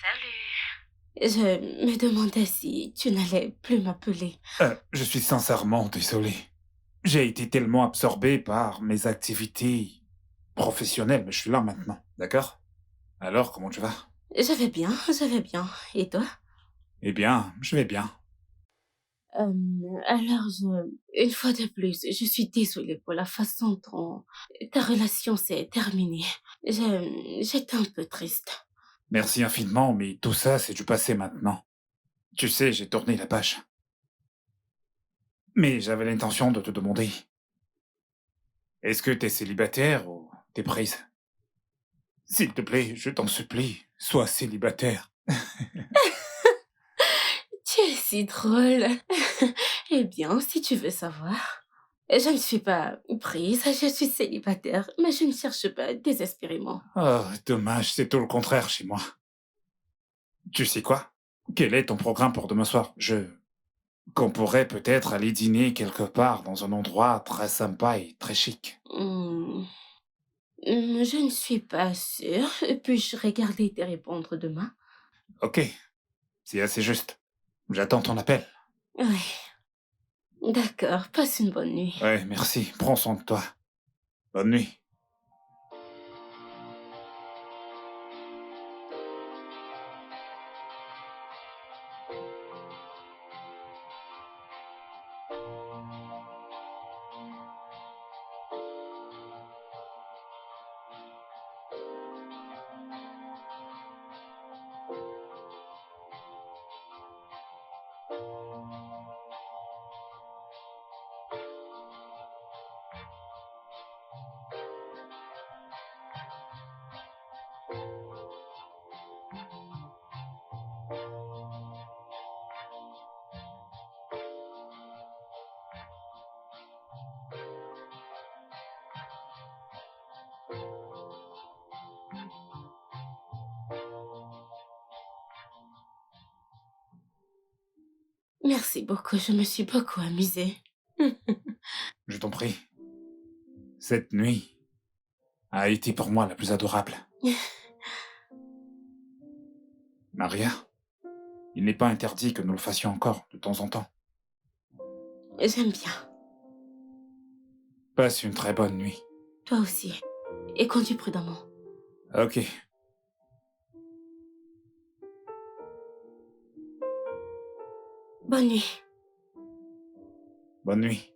G: Salut. Je me demandais si tu n'allais plus m'appeler.
A: Je suis sincèrement désolé. J'ai été tellement absorbé par mes activités professionnelles, mais je suis là maintenant, d'accord? Alors, comment tu vas?
G: Je vais bien, je vais bien. Et toi?
A: Eh bien, je vais bien.
G: Alors, une fois de plus, je suis désolée pour la façon dont ta relation s'est terminée. J'étais un peu triste.
A: Merci infiniment, mais tout ça, c'est du passé maintenant. Tu sais, j'ai tourné la page. Mais j'avais l'intention de te demander, est-ce que t'es célibataire ou t'es prise? S'il te plaît, je t'en supplie, sois célibataire.
G: Tu es si drôle. Eh bien, si tu veux savoir, je ne suis pas prise, je suis célibataire, mais je ne cherche pas désespérément.
A: Oh, dommage, c'est tout le contraire chez moi. Tu sais quoi? Quel est ton programme pour demain soir? Qu'on pourrait peut-être aller dîner quelque part dans un endroit très sympa et très chic.
G: Hmm, je ne suis pas sûre. Puis-je regarder et te répondre demain?
A: Ok, c'est assez juste. J'attends ton appel.
G: Oui. D'accord, passe une bonne nuit.
A: Ouais, merci. Prends soin de toi. Bonne nuit.
G: Merci beaucoup, je me suis beaucoup amusée.
A: Je t'en prie. Cette nuit a été pour moi la plus adorable. Maria, il n'est pas interdit que nous le fassions encore de temps en temps.
G: J'aime bien.
A: Passe une très bonne nuit.
G: Toi aussi. Et conduis prudemment.
A: Ok.
G: Bonne nuit.
A: Bonne nuit.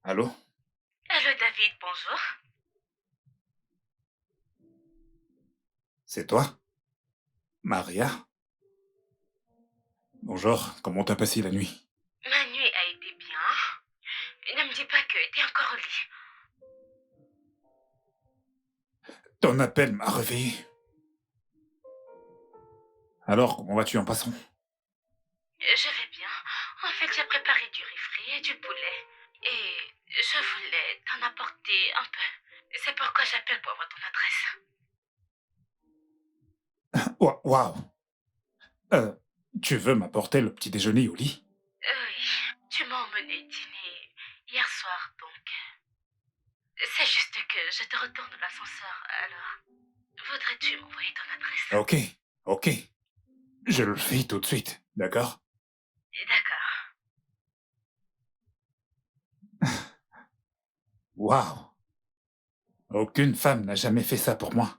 A: Allô?
G: Allô David, bonjour.
A: C'est toi? Maria? Bonjour, comment t'as passé la nuit?
G: Ma nuit a été bien. Ne me dis pas que t'es encore au lit.
A: Ton appel m'a réveillé. Alors, comment vas-tu en passant?
G: Je vais bien. En fait, j'ai préparé du riz frit et du poulet. Et je voulais t'en apporter un peu. C'est pourquoi j'appelle pour avoir ton adresse.
A: Waouh! Tu veux m'apporter le petit déjeuner au lit?
G: Oui, tu m'as emmené dîner hier soir, donc. C'est juste que je te retourne de l'ascenseur, alors. Voudrais-tu m'envoyer ton adresse?
A: Ok. Je le fais tout de suite, d'accord?
G: D'accord.
A: Waouh! Aucune femme n'a jamais fait ça pour moi.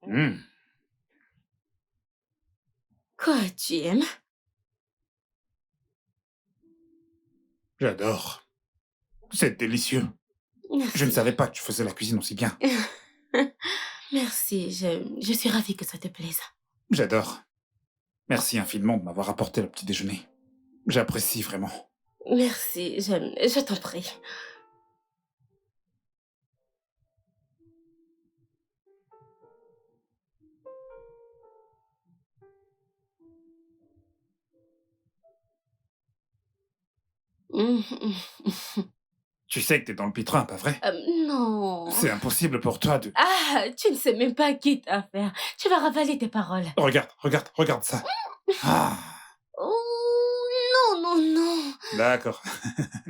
A: Hmm,
G: Quoi, tu aimes?
A: j'adore. C'est délicieux.
G: Merci.
A: Je ne savais pas que tu faisais la cuisine aussi bien.
G: Merci, je suis ravie que ça te plaise.
A: J'adore. Merci infiniment de m'avoir apporté le petit déjeuner. J'apprécie vraiment.
G: Merci, je t'en prie.
A: Tu sais que t'es dans le pétrin, pas vrai?
C: Non.
A: C'est impossible pour toi de...
C: Ah, tu ne sais même pas qui t'a fait. Tu vas ravaler tes paroles.
A: Regarde ça. Ah,
C: Oh, non, non, non.
A: d'accord.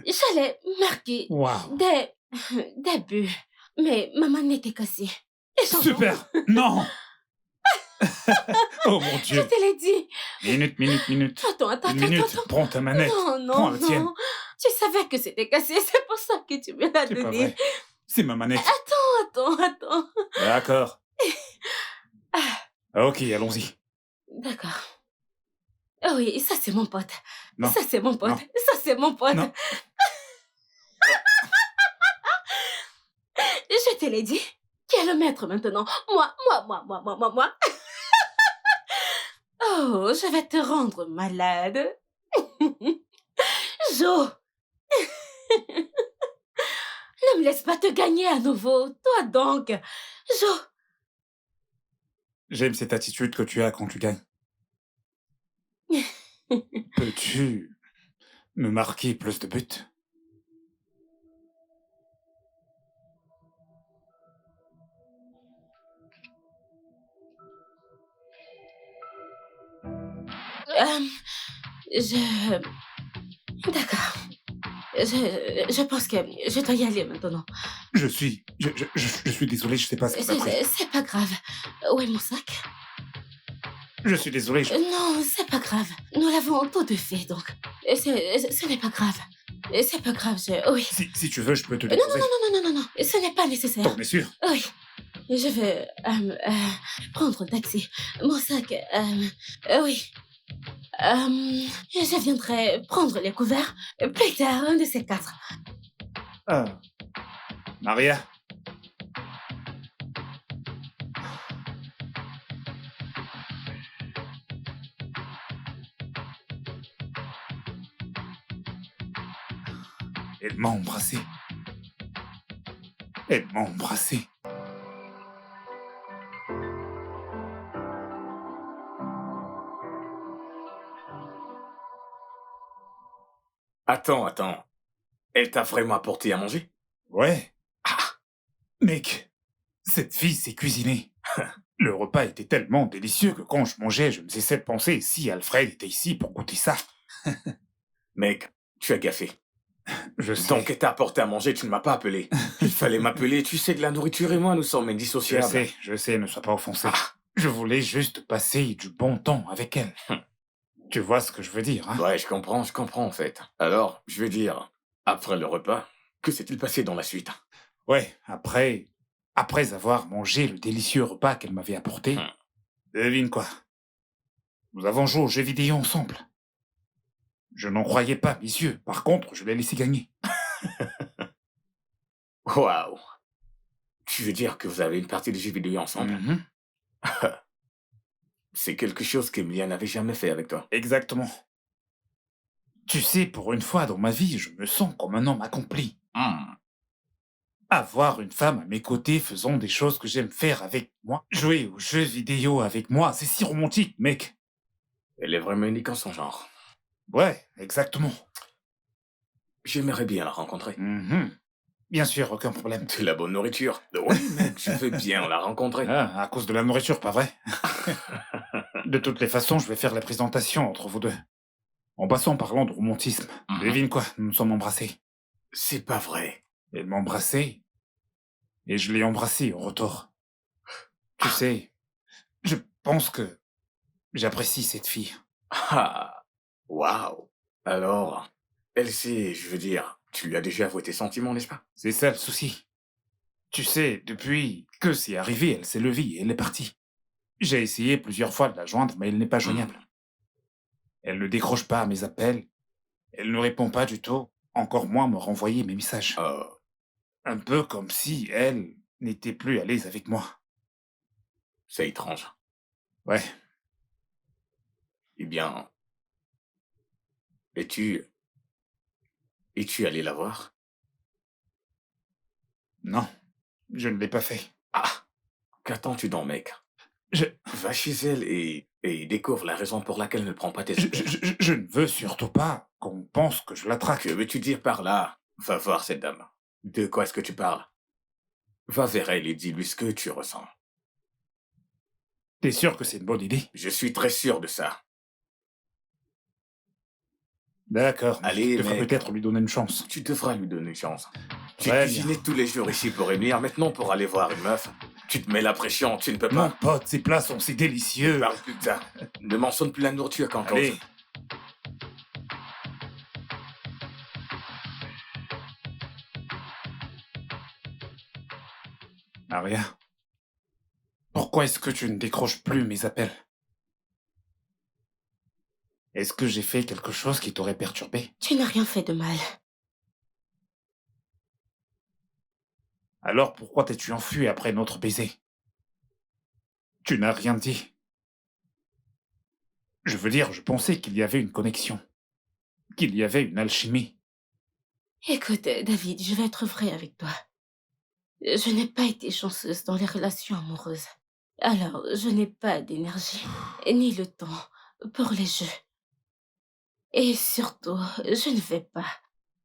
C: J'allais marquer
A: Waouh.
C: des buts, mais ma main était cassée. Et j'entends-
A: Super. Non. Oh mon
C: Je
A: Dieu.
C: te l'ai dit.
A: Minute.
C: Attends,
A: Une minute.
C: attends.
A: Prends ta manette.
C: Non,
A: Prends
C: non,
A: la tienne.
C: non. Tu savais que c'était cassé, c'est pour ça que tu me l'as
A: C'est pas
C: donné.
A: vrai. C'est ma manette.
C: Attends.
A: D'accord. Ok, allons-y.
C: D'accord. Ah oui, ça c'est mon pote.
A: Non.
C: Ça c'est mon pote.
A: Non.
C: Ça c'est mon pote.
A: Non.
C: Je te l'ai dit. Qui est le maître maintenant? Moi. Oh, je vais te rendre malade. Jo. Ne me laisse pas te gagner à nouveau. Toi donc. Jo.
A: J'aime cette attitude que tu as quand tu gagnes. Peux-tu me marquer plus de buts?
C: D'accord. Je pense que je dois y aller maintenant.
A: Je suis désolé, je sais pas ce qui m'a pris.
C: C'est pas grave. Où est mon sac?
A: Je suis désolé,
C: Non, c'est pas grave. Nous l'avons tous deux fait, donc. Ce n'est pas grave. C'est pas grave, oui.
A: Si tu veux, je peux te
C: Non,
A: déposer.
C: non. Ce n'est pas nécessaire.
A: T'en es sûr?
C: Oui. Je vais prendre un taxi. Mon sac, oui. Je viendrai prendre les couverts plus tard, un de ces quatre.
A: Ah. Maria? Elle m'a embrassé. Elle m'a embrassé.
B: Attends. Elle t'a vraiment apporté à manger?
A: Ouais. Ah. Mec, cette fille s'est cuisinée. Le repas était tellement délicieux que quand je mangeais, je ne cessais de penser si Alfred était ici pour goûter ça.
B: Mec, tu as gaffé.
A: Je sais.
B: Donc, elle t'a apporté à manger, tu ne m'as pas appelé. Il fallait m'appeler, tu sais que la nourriture et moi, nous sommes indissociables.
A: Je sais, ne sois pas offensé. Je voulais juste passer du bon temps avec elle. Tu vois ce que je veux dire, hein?
B: Ouais, je comprends en fait. Alors, je veux dire, après le repas, que s'est-il passé dans la suite?
A: Ouais, après avoir mangé le délicieux repas qu'elle m'avait apporté, devine quoi? Nous avons joué aux jeux vidéo ensemble. Je n'en croyais pas mes yeux. Par contre, je l'ai laissé gagner.
B: Waouh! Tu veux dire que vous avez une partie de jeux vidéo ensemble?
A: Mhm.
B: C'est quelque chose qu'Emilia n'avait jamais fait avec toi.
A: Exactement. Tu sais, pour une fois dans ma vie, je me sens comme un homme accompli. Avoir une femme à mes côtés faisant des choses que j'aime faire avec moi, jouer aux jeux vidéo avec moi, c'est si romantique, mec.
B: Elle est vraiment unique en son genre.
A: Ouais, exactement.
B: J'aimerais bien la rencontrer.
A: Mhm. Bien sûr, aucun problème.
B: C'est la bonne nourriture. Oui, mec, je veux bien la rencontrer.
A: Ah, à cause de la nourriture, pas vrai? De toutes les façons, je vais faire la présentation entre vous deux. En passant en parlant de romantisme, devine quoi, nous nous sommes embrassés.
B: C'est pas vrai.
A: Elle m'a embrassé, et je l'ai embrassé en retour. Tu sais, je pense que j'apprécie cette fille.
B: Ah, waouh. Alors, elle sait, je veux dire, tu lui as déjà avoué tes sentiments, n'est-ce pas?
A: C'est ça le souci. Tu sais, depuis que c'est arrivé, elle s'est levée et elle est partie. J'ai essayé plusieurs fois de la joindre, mais elle n'est pas joignable. Elle ne décroche pas à mes appels, elle ne répond pas du tout, encore moins me renvoyer mes messages. Un peu comme si elle n'était plus à l'aise avec moi.
B: C'est étrange.
A: Ouais,
B: Eh bien, es-tu allé la voir?
A: non, je ne l'ai pas fait.
B: Ah, qu'attends-tu donc, mec?
A: Je,
B: Va chez elle et découvre la raison pour laquelle elle ne prend pas tes
A: je,
B: appels.
A: je ne veux surtout pas qu'on pense que je la traque.
B: Que veux-tu dire par là? Va voir cette dame. De quoi est-ce que tu parles? Va vers elle et dis-lui ce que tu ressens.
A: T'es sûr que c'est une bonne idée?
B: Je suis très sûr de ça.
A: D'accord, mais
B: Allez,
A: tu devrais
B: mec.
A: peut-être lui donner une chance.
B: Tu devras lui donner une chance. Tu
A: Très
B: cuisinais
A: bien.
B: tous les jours ici pour Émir, maintenant pour aller voir une meuf. Tu te mets la pression, tu ne peux
A: Mon
B: pas.
A: pote, ces plats sont si délicieux.
B: Parle plus de ça. Ne mentionne plus la nourriture quand
A: Allez.
B: cause.
A: Maria, pourquoi est-ce que tu ne décroches plus mes appels? Est-ce que j'ai fait quelque chose qui t'aurait perturbé?
E: Tu n'as rien fait de mal.
A: Alors pourquoi t'es-tu enfui après notre baiser? Tu n'as rien dit. Je veux dire, je pensais qu'il y avait une connexion, qu'il y avait une alchimie.
E: Écoute, David, je vais être vraie avec toi. Je n'ai pas été chanceuse dans les relations amoureuses. Alors, je n'ai pas d'énergie, ni le temps pour les jeux. Et surtout, je ne vais pas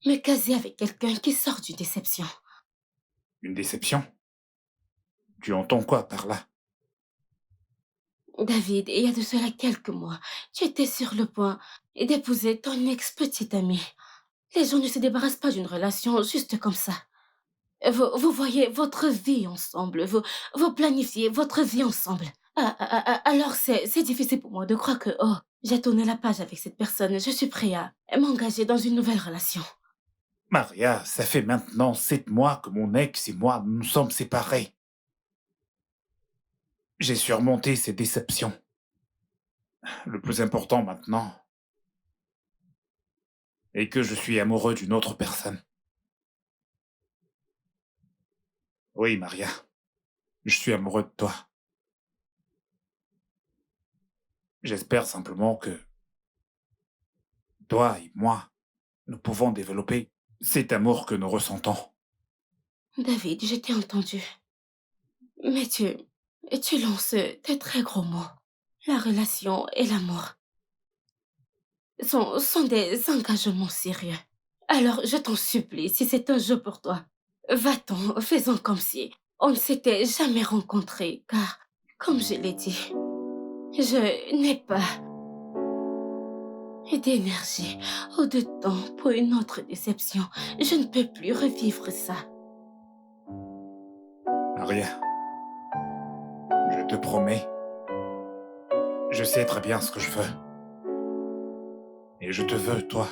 E: me caser avec quelqu'un qui sort d'une déception.
A: Une déception? Tu entends quoi par là?
E: David, il y a de cela quelques mois, tu étais sur le point d'épouser ton ex-petite amie. Les gens ne se débarrassent pas d'une relation juste comme ça. Vous voyez votre vie ensemble, vous planifiez votre vie ensemble. Alors c'est difficile pour moi de croire que, oh, j'ai tourné la page avec cette personne, je suis prêt à m'engager dans une nouvelle relation.
A: Maria, ça fait maintenant 7 mois que mon ex et moi nous sommes séparés. J'ai surmonté ces déceptions. Le plus important maintenant est que je suis amoureux d'une autre personne. Oui, Maria, je suis amoureux de toi. J'espère simplement que toi et moi, nous pouvons développer cet amour que nous ressentons.
E: David, je t'ai entendu. Mais tu lances des très gros mots. La relation et l'amour sont des engagements sérieux. Alors, je t'en supplie, si c'est un jeu pour toi, va-t'en, faisons comme si on ne s'était jamais rencontrés, car, comme je l'ai dit, je n'ai pas d'énergie ou de temps pour une autre déception. Je ne peux plus revivre ça.
A: Maria, je te promets, je sais très bien ce que je veux. Et je te veux, toi.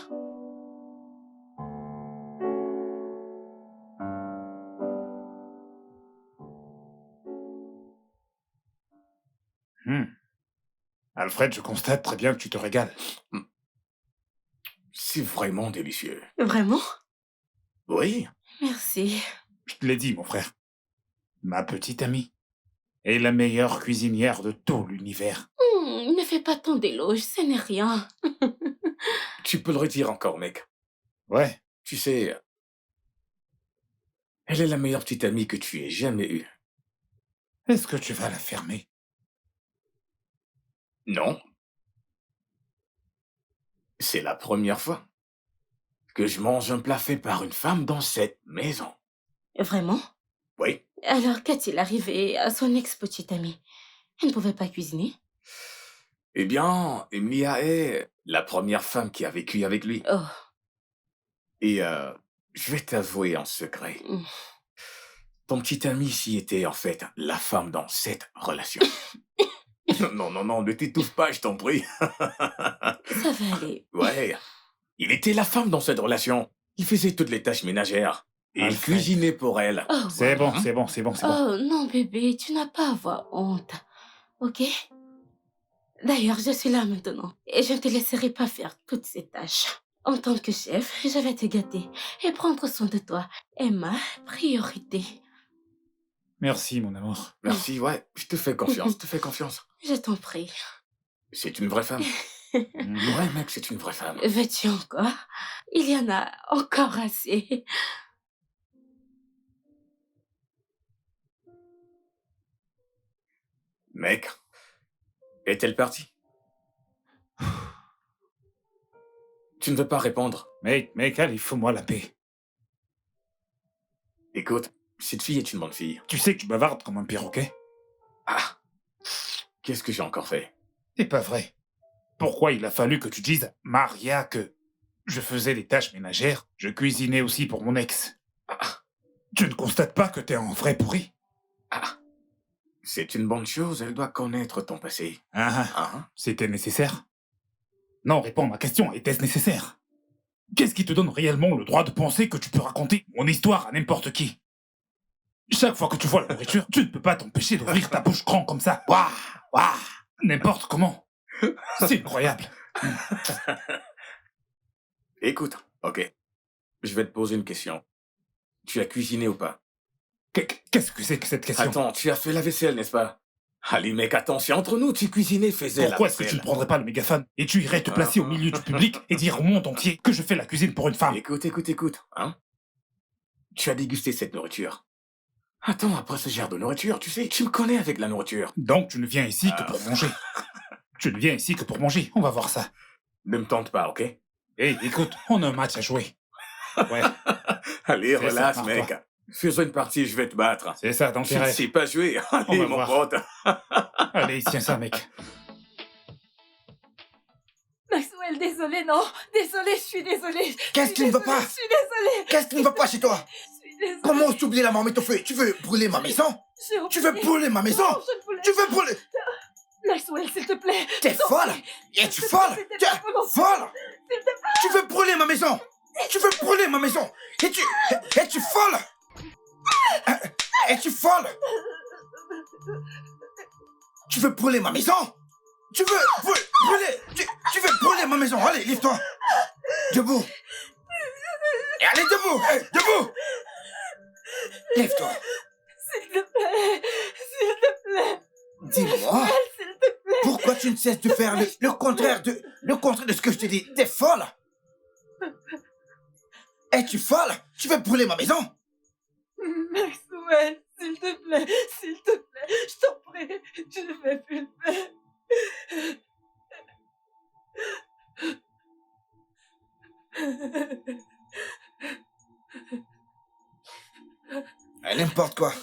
A: Alfred, je constate très bien que tu te régales.
B: C'est vraiment délicieux.
E: Vraiment?
B: Oui.
E: Merci.
A: Je te l'ai dit, mon frère. Ma petite amie est la meilleure cuisinière de tout l'univers.
E: Ne fais pas tant d'éloges, ce n'est rien.
B: Tu peux le redire encore, mec.
A: Ouais,
B: Tu sais, elle est la meilleure petite amie que tu aies jamais eue.
A: est-ce que tu vas la fermer?
B: Non. C'est la première fois que je mange un plat fait par une femme dans cette maison.
E: Vraiment?
B: Oui.
E: Alors, qu'est-il arrivé à son ex-petite amie? Elle ne pouvait pas cuisiner?
B: Eh bien, Mia est la première femme qui a vécu avec lui.
E: Oh.
B: Et je vais t'avouer en secret.
E: Mm.
B: Ton petit ami ici était en fait la femme dans cette relation. Non, ne t'étouffe pas, je t'en prie.
E: Ça va aller.
B: Ouais, il était la femme dans cette relation. Il faisait toutes les tâches ménagères. Et il
A: Alfred.
B: cuisinait pour elle.
E: Oh,
A: C'est
E: voilà.
A: bon, c'est bon, c'est bon, c'est bon.
E: Oh, non, bébé, tu n'as pas à avoir honte. Ok? D'ailleurs, je suis là maintenant. Et je ne te laisserai pas faire toutes ces tâches. En tant que chef, je vais te gâter et prendre soin de toi. Et ma priorité.
A: Merci, mon amour.
B: Merci, ouais, je te fais confiance, je te fais confiance.
E: Je t'en prie.
B: C'est une vraie femme. Ouais, mec, c'est une vraie femme.
E: Veux-tu encore? Il y en a encore assez.
B: Mec, est-elle partie? Tu ne veux pas répondre?
A: Mec, allez, fous-moi la paix.
B: Écoute, cette fille est une bonne fille.
A: Tu sais que tu bavardes comme un perroquet?
B: Ah, qu'est-ce que j'ai encore fait?
A: C'est pas vrai. Pourquoi il a fallu que tu dises, Maria, que je faisais les tâches ménagères, je cuisinais aussi pour mon ex?
B: Ah,
A: Tu ne constates pas que t'es un vrai pourri?
B: ah, c'est une bonne chose, elle doit connaître ton passé. Hein?
A: C'était nécessaire? Non, réponds à ma question, était-ce nécessaire? Qu'est-ce qui te donne réellement le droit de penser que tu peux raconter mon histoire à n'importe qui? Chaque fois que tu vois la nourriture, tu ne peux pas t'empêcher d'ouvrir ta bouche grand comme ça. Waouh, waouh, n'importe comment. C'est incroyable.
B: Écoute, ok, je vais te poser une question. Tu as cuisiné ou pas?
A: Qu'est-ce que c'est que cette question?
B: Attends, tu as fait la vaisselle, n'est-ce pas? Allez mec, attention, entre nous, tu cuisinais, faisais la
A: Pourquoi est-ce que tu
B: vaisselle.
A: ne prendrais pas le mégaphone et tu irais te placer au milieu du public et dire au monde entier que je fais la cuisine pour une femme?
B: Écoute, hein? Tu as dégusté cette nourriture. Attends, après ce genre de nourriture, tu sais, tu me connais avec la nourriture.
A: Donc tu ne viens ici que pour manger. Tu ne viens ici que pour manger, on va voir ça.
B: Ne me tente pas, ok?
A: Hé, écoute, on a un match à jouer. Ouais,
B: Allez,
A: C'est
B: relax,
A: ça,
B: mec.
A: pars-toi.
B: Faisons une partie, je vais te battre.
A: c'est ça, dans
B: Tu
A: tes
B: ne
A: rêves.
B: sais pas jouer.
A: On
B: Allez,
A: va
B: mon
A: voir.
B: pote.
A: Allez, tiens ça, mec.
C: Maxwell, désolé, non. Désolé, je suis désolée.
D: Qu'est-ce qui ne va pas?
C: Je suis désolée.
D: Qu'est-ce qui ne va pas chez toi?
C: Je suis désolée.
D: Comment oses-tu oublier la marmite au feu? Tu veux brûler ma maison?
C: J'ai
D: Tu veux
C: oublié.
D: brûler ma maison?
C: Non, je ne voulais
D: Tu veux brûler?
C: Maxwell, s'il te plaît.
D: T'es
C: Je t'en
D: folle?
C: prie.
D: Es-tu folle?
C: C'était
D: Tu
C: pas
D: es
C: volontaire.
D: folle? Tu veux brûler ma maison? Tu veux brûler ma maison? Es-tu folle? Es-tu folle? Tu veux brûler ma maison? Tu veux brûler? Tu veux brûler ma maison? Allez, lève-toi. Debout. Et allez, debout. Hey, debout. Lève-toi.
C: S'il te plaît. S'il te plaît.
D: Dis-moi,
C: Maxwell, s'il te plaît.
D: pourquoi tu ne cesses de faire le contraire de ce que je te dis? T'es folle? Es-tu folle? Tu veux brûler ma maison?
C: Maxwell, s'il te plaît. S'il te plaît. Je t'en prie. Je ne vais plus le faire.
D: N'importe quoi.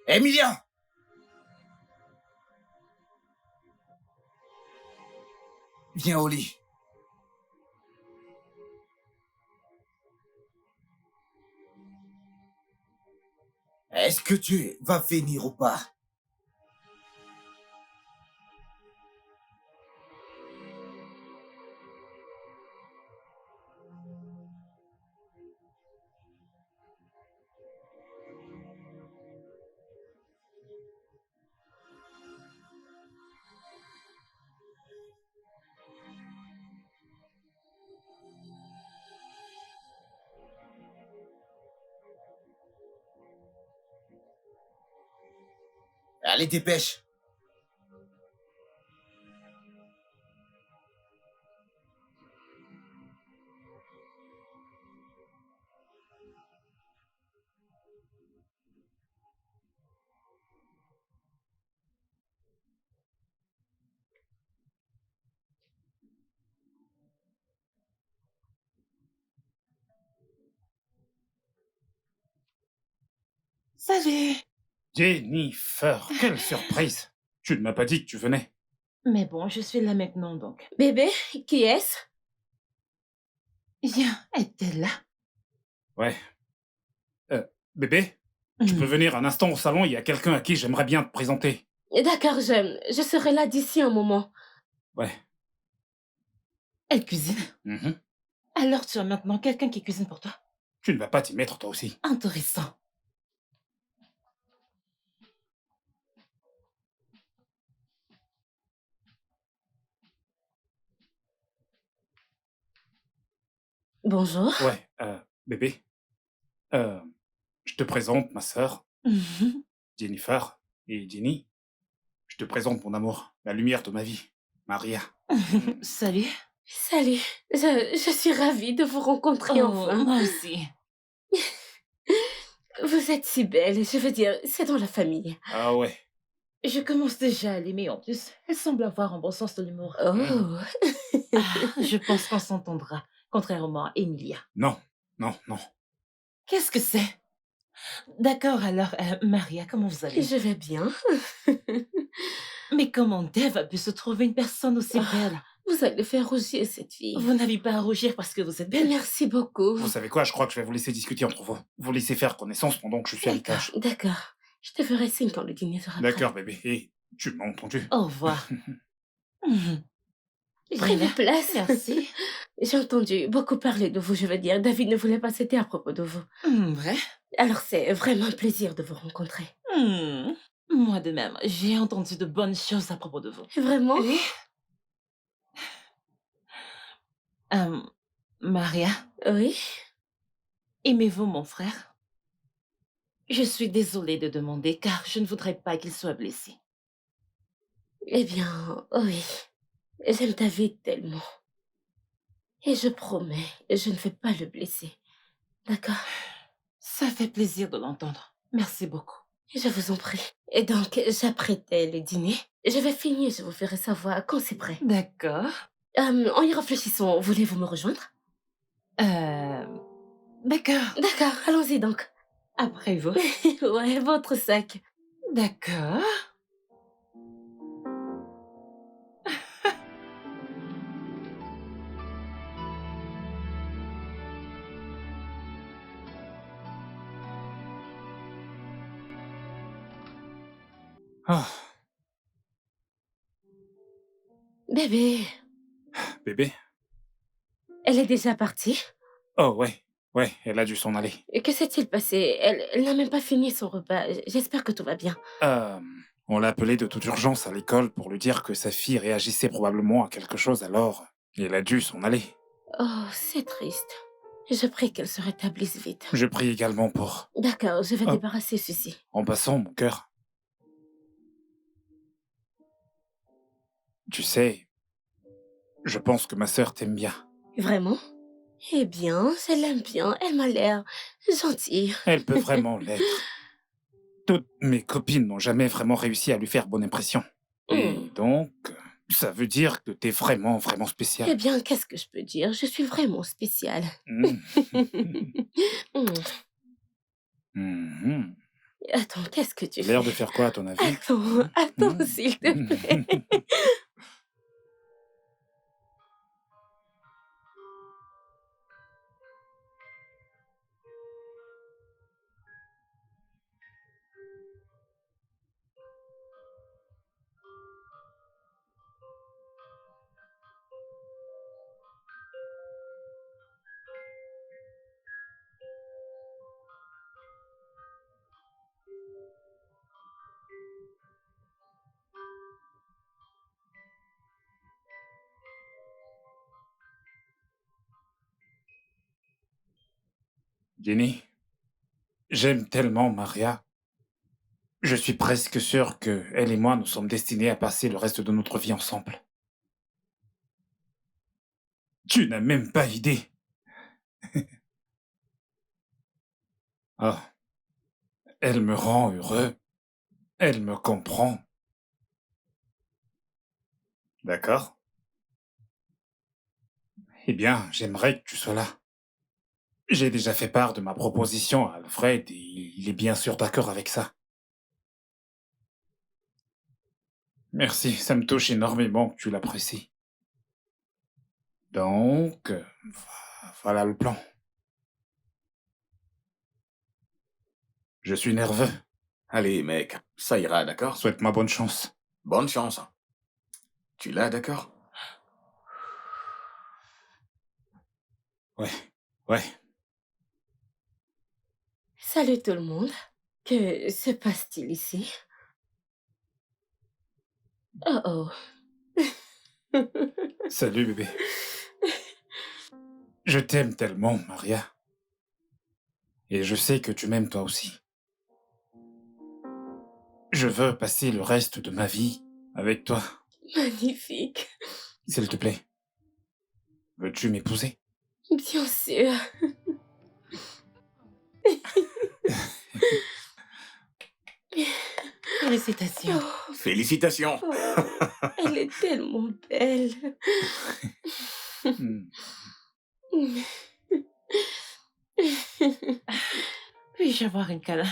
D: Emilia! Viens au lit. Est-ce que tu vas venir ou pas?
F: Allez, dépêche.
E: Salut.
A: Jennifer, quelle surprise. Tu ne m'as pas dit que tu venais.
E: Mais bon, je suis là maintenant donc.
H: Bébé, qui est-ce?
E: Viens, est-elle là?
A: Ouais. Bébé, tu peux
E: Hmm.
A: venir un instant au salon, il y a quelqu'un à qui j'aimerais bien te présenter.
H: D'accord, je serai là d'ici un moment.
A: Ouais.
E: Elle cuisine.
A: Mhm.
E: Alors tu as maintenant quelqu'un qui cuisine pour toi?
A: Tu ne vas pas t'y mettre toi aussi.
E: Intéressant.
H: Bonjour.
A: Ouais, bébé. Euh, je te présente ma sœur,
E: Mhm.
A: Jennifer, et Jenny. Je te présente mon amour, la lumière de ma vie, Maria.
E: Salut.
H: Salut, je suis ravie de vous rencontrer
E: Oh,
H: enfin.
E: moi aussi.
H: Vous êtes si belle, je veux dire, c'est dans la famille.
A: Ah ouais.
E: Je commence déjà à l'aimer en plus. Elle semble avoir un bon sens de l'humour.
H: Oh,
E: Je pense qu'on s'entendra, contrairement à Emilia.
A: Non, non, non.
E: Qu'est-ce que c'est? D'accord, alors, Maria, comment vous allez?
H: je vais bien.
E: Mais comment Dave a pu se trouver une personne aussi belle?
H: Vous allez faire rougir cette fille.
E: Vous n'avez pas à rougir parce que vous êtes belle.
H: Merci beaucoup.
A: Vous savez quoi, je crois que je vais vous laisser discuter entre vous. Vous laissez faire connaissance pendant que je suis à l'étage.
H: D'accord. Je te ferai signe quand le dîner sera prêt.
A: D'accord, bébé. Et tu m'as entendu.
E: Au revoir. Mhm.
H: Prenez
E: Brina,
H: place.
E: merci.
H: J'ai entendu beaucoup parler de vous, je veux dire. David ne voulait pas citer à propos de vous.
E: Vrai?
H: Alors c'est vraiment un plaisir de vous rencontrer.
E: Moi de même, j'ai entendu de bonnes choses à propos de vous.
H: Vraiment?
E: Oui. Maria,
H: Oui.
E: aimez-vous mon frère? Je suis désolée de demander car je ne voudrais pas qu'il soit blessé.
H: Eh bien, oui. J'aime David tellement. Et je promets, je ne vais pas le blesser. D'accord?
E: Ça fait plaisir de l'entendre. Merci beaucoup.
H: Je vous en prie. Et donc, j'apprêtais le dîner. Je vais finir, je vous ferai savoir quand c'est prêt.
E: D'accord.
H: En y réfléchissant, voulez-vous me rejoindre?
E: D'accord.
H: D'accord, allons-y donc.
E: Après vous.
H: Ouais, votre sac.
E: D'accord.
A: Ah,
H: Bébé,
A: bébé.
H: elle est déjà partie?
A: Oh ouais, ouais, elle a dû s'en aller.
H: Et que s'est-il passé? Elle n'a même pas fini son repas. J'espère que tout va bien.
A: On l'a appelée de toute urgence à l'école pour lui dire que sa fille réagissait probablement à quelque chose, alors elle a dû s'en aller.
H: Oh, c'est triste. Je prie qu'elle se rétablisse vite.
A: Je prie également pour...
H: D'accord, je vais
A: Ah.
H: débarrasser ceci.
A: En passant, mon cœur. Tu sais, je pense que ma sœur t'aime bien.
H: Vraiment? Eh bien, je l'aime bien. Elle m'a l'air gentille.
A: Elle peut vraiment l'être. Toutes mes copines n'ont jamais vraiment réussi à lui faire bonne impression. Et donc, ça veut dire que t'es vraiment, vraiment
H: Eh
A: spécial.
H: bien, qu'est-ce que je peux dire? Je suis vraiment spéciale.
A: Mm.
H: Hmm.
A: Mhm.
H: Attends, qu'est-ce que tu
A: L'air
H: fais?
A: de faire quoi, à ton avis?
H: Attends, s'il te plaît.
A: Jenny, j'aime tellement Maria. Je suis presque sûr que elle et moi, nous sommes destinés à passer le reste de notre vie ensemble. Tu n'as même pas idée. Ah, elle me rend heureux. Elle me comprend. D'accord? Eh bien, j'aimerais que tu sois là. J'ai déjà fait part de ma proposition à Alfred et il est bien sûr d'accord avec ça. Merci, ça me touche énormément que tu l'apprécies. Donc, voilà le plan. Je suis nerveux.
B: Allez, mec, ça ira, d'accord?
A: Souhaite-moi bonne chance.
B: Bonne chance. Tu l'as, d'accord?
A: Ouais, ouais.
H: Salut tout le monde. Que se passe-t-il ici? Oh oh.
A: Salut bébé. Je t'aime tellement, Maria. Et je sais que tu m'aimes toi aussi. Je veux passer le reste de ma vie avec toi,
H: Magnifique.
A: s'il te plaît. Veux-tu m'épouser?
H: Bien sûr.
E: Félicitations.
H: Oh,
B: Félicitations.
H: oh, elle est tellement belle.
A: Hmm.
E: Puis-je avoir une câlin?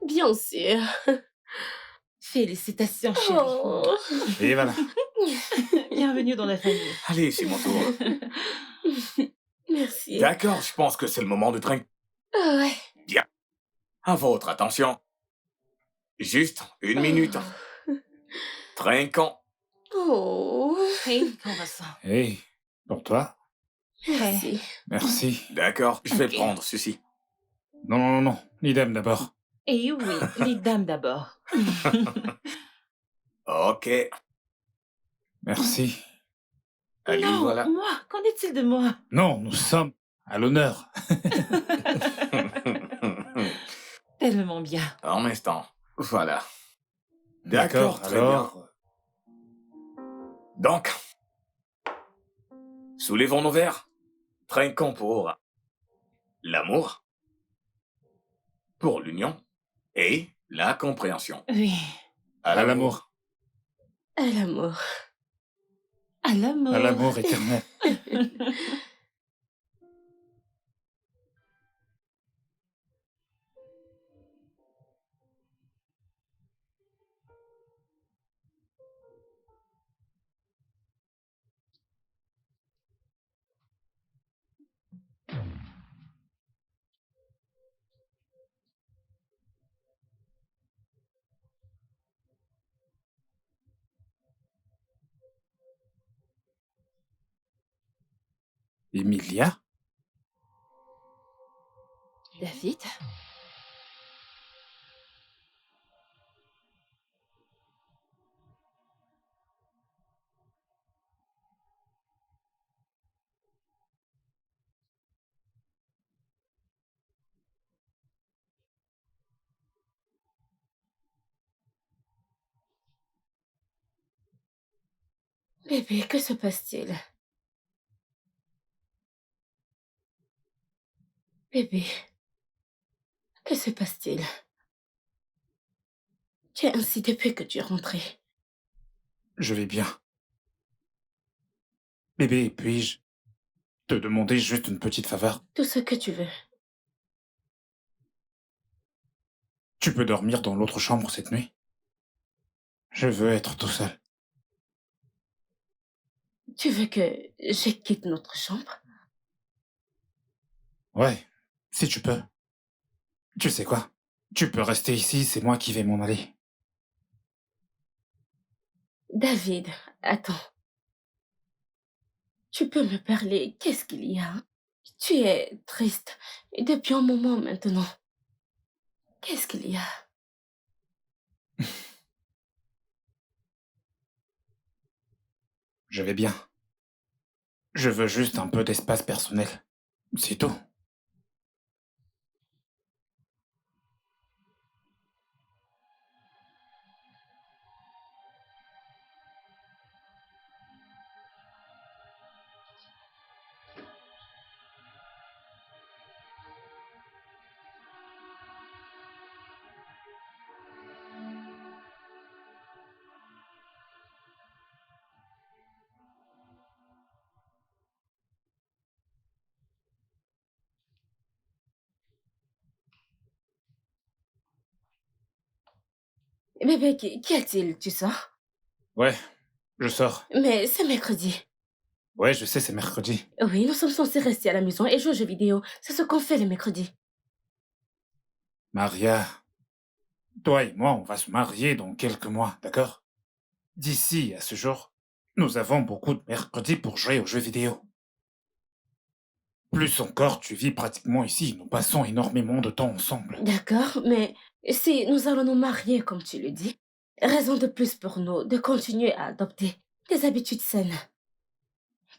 H: Bien sûr.
E: Félicitations, chérie.
H: Oh.
A: Et voilà.
E: Bienvenue dans la famille.
B: Allez, c'est mon tour.
H: Merci.
B: D'accord, je pense que c'est le moment de trinquer.
H: Ah ouais.
B: À votre attention. Juste une minute. Trinquons.
H: Oh.
E: Hey, Vincent.
A: Hey, pour toi?
H: Merci.
A: Merci.
B: D'accord, je vais
E: Ok.
B: prendre ceci.
A: Non, non, non, non. L'idem d'abord.
E: Et oui, les dames d'abord.
B: Ok.
A: Merci.
B: Allez,
E: Non,
B: voilà.
E: moi, qu'en est-il de moi?
A: Non, nous sommes à l'honneur.
E: Tellement bien.
B: Un instant. Voilà. D'accord, très bien.
A: alors.
B: Donc, soulevons nos verres. Trinquons pour l'amour, pour l'union et la compréhension.
E: Oui,
A: À l'amour.
H: À l'amour.
E: à l'amour.
A: À l'amour éternel. Emilia?
C: David?
H: Bébé, que se passe-t-il? Bébé, que se passe-t-il? Tu es ainsi depuis que tu es rentré.
A: Je vais bien. Bébé, puis-je te demander juste une petite faveur?
H: Tout ce que tu veux.
A: Tu peux dormir dans l'autre chambre cette nuit? Je veux être tout seul.
H: Tu veux que je quitte notre chambre?
A: Ouais, si tu peux. Tu sais quoi? Tu peux rester ici, c'est moi qui vais m'en aller.
H: David, attends. Tu peux me parler? Qu'est-ce qu'il y a? Tu es triste. Et depuis un moment maintenant. Qu'est-ce qu'il y a?
A: Je vais bien. Je veux juste un peu d'espace personnel. C'est tout.
H: Bébé, qu'y a-t-il? Tu sors?
A: Ouais, je sors.
H: Mais c'est mercredi.
A: Ouais, je sais, c'est mercredi.
H: Oui, nous sommes censés rester à la maison et jouer aux jeux vidéo. C'est ce qu'on fait le mercredi.
A: Maria, toi et moi, on va se marier dans quelques mois, d'accord? D'ici à ce jour, nous avons beaucoup de mercredis pour jouer aux jeux vidéo. Plus encore, tu vis pratiquement ici, nous passons énormément de temps ensemble.
H: D'accord, mais si nous allons nous marier, comme tu le dis, raison de plus pour nous de continuer à adopter des habitudes saines.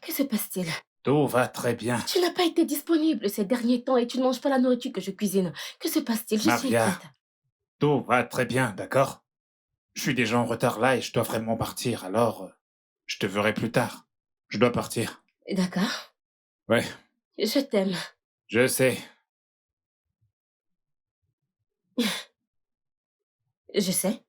H: Que se passe-t-il?
A: Tout va très bien.
H: Tu n'as pas été disponible ces derniers temps et tu ne manges pas la nourriture que je cuisine. Que se passe-t-il? Je suis
A: Maria.
H: inquiète.
A: Tout va très bien, d'accord? Je suis déjà en retard là et je dois vraiment partir, alors je te verrai plus tard. Je dois partir.
H: D'accord.
A: Ouais,
H: Je t'aime.
A: je sais.
H: Je sais.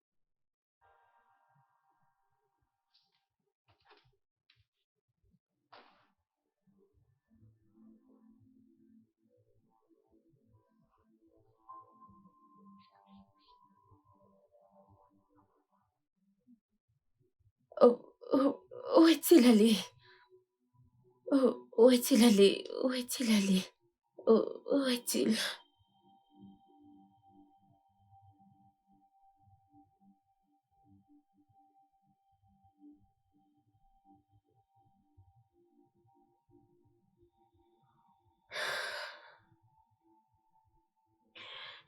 H: Oh, oh, où est-il allé? Oh, où est-il allé? Où est-il allé? Oh, où est-il?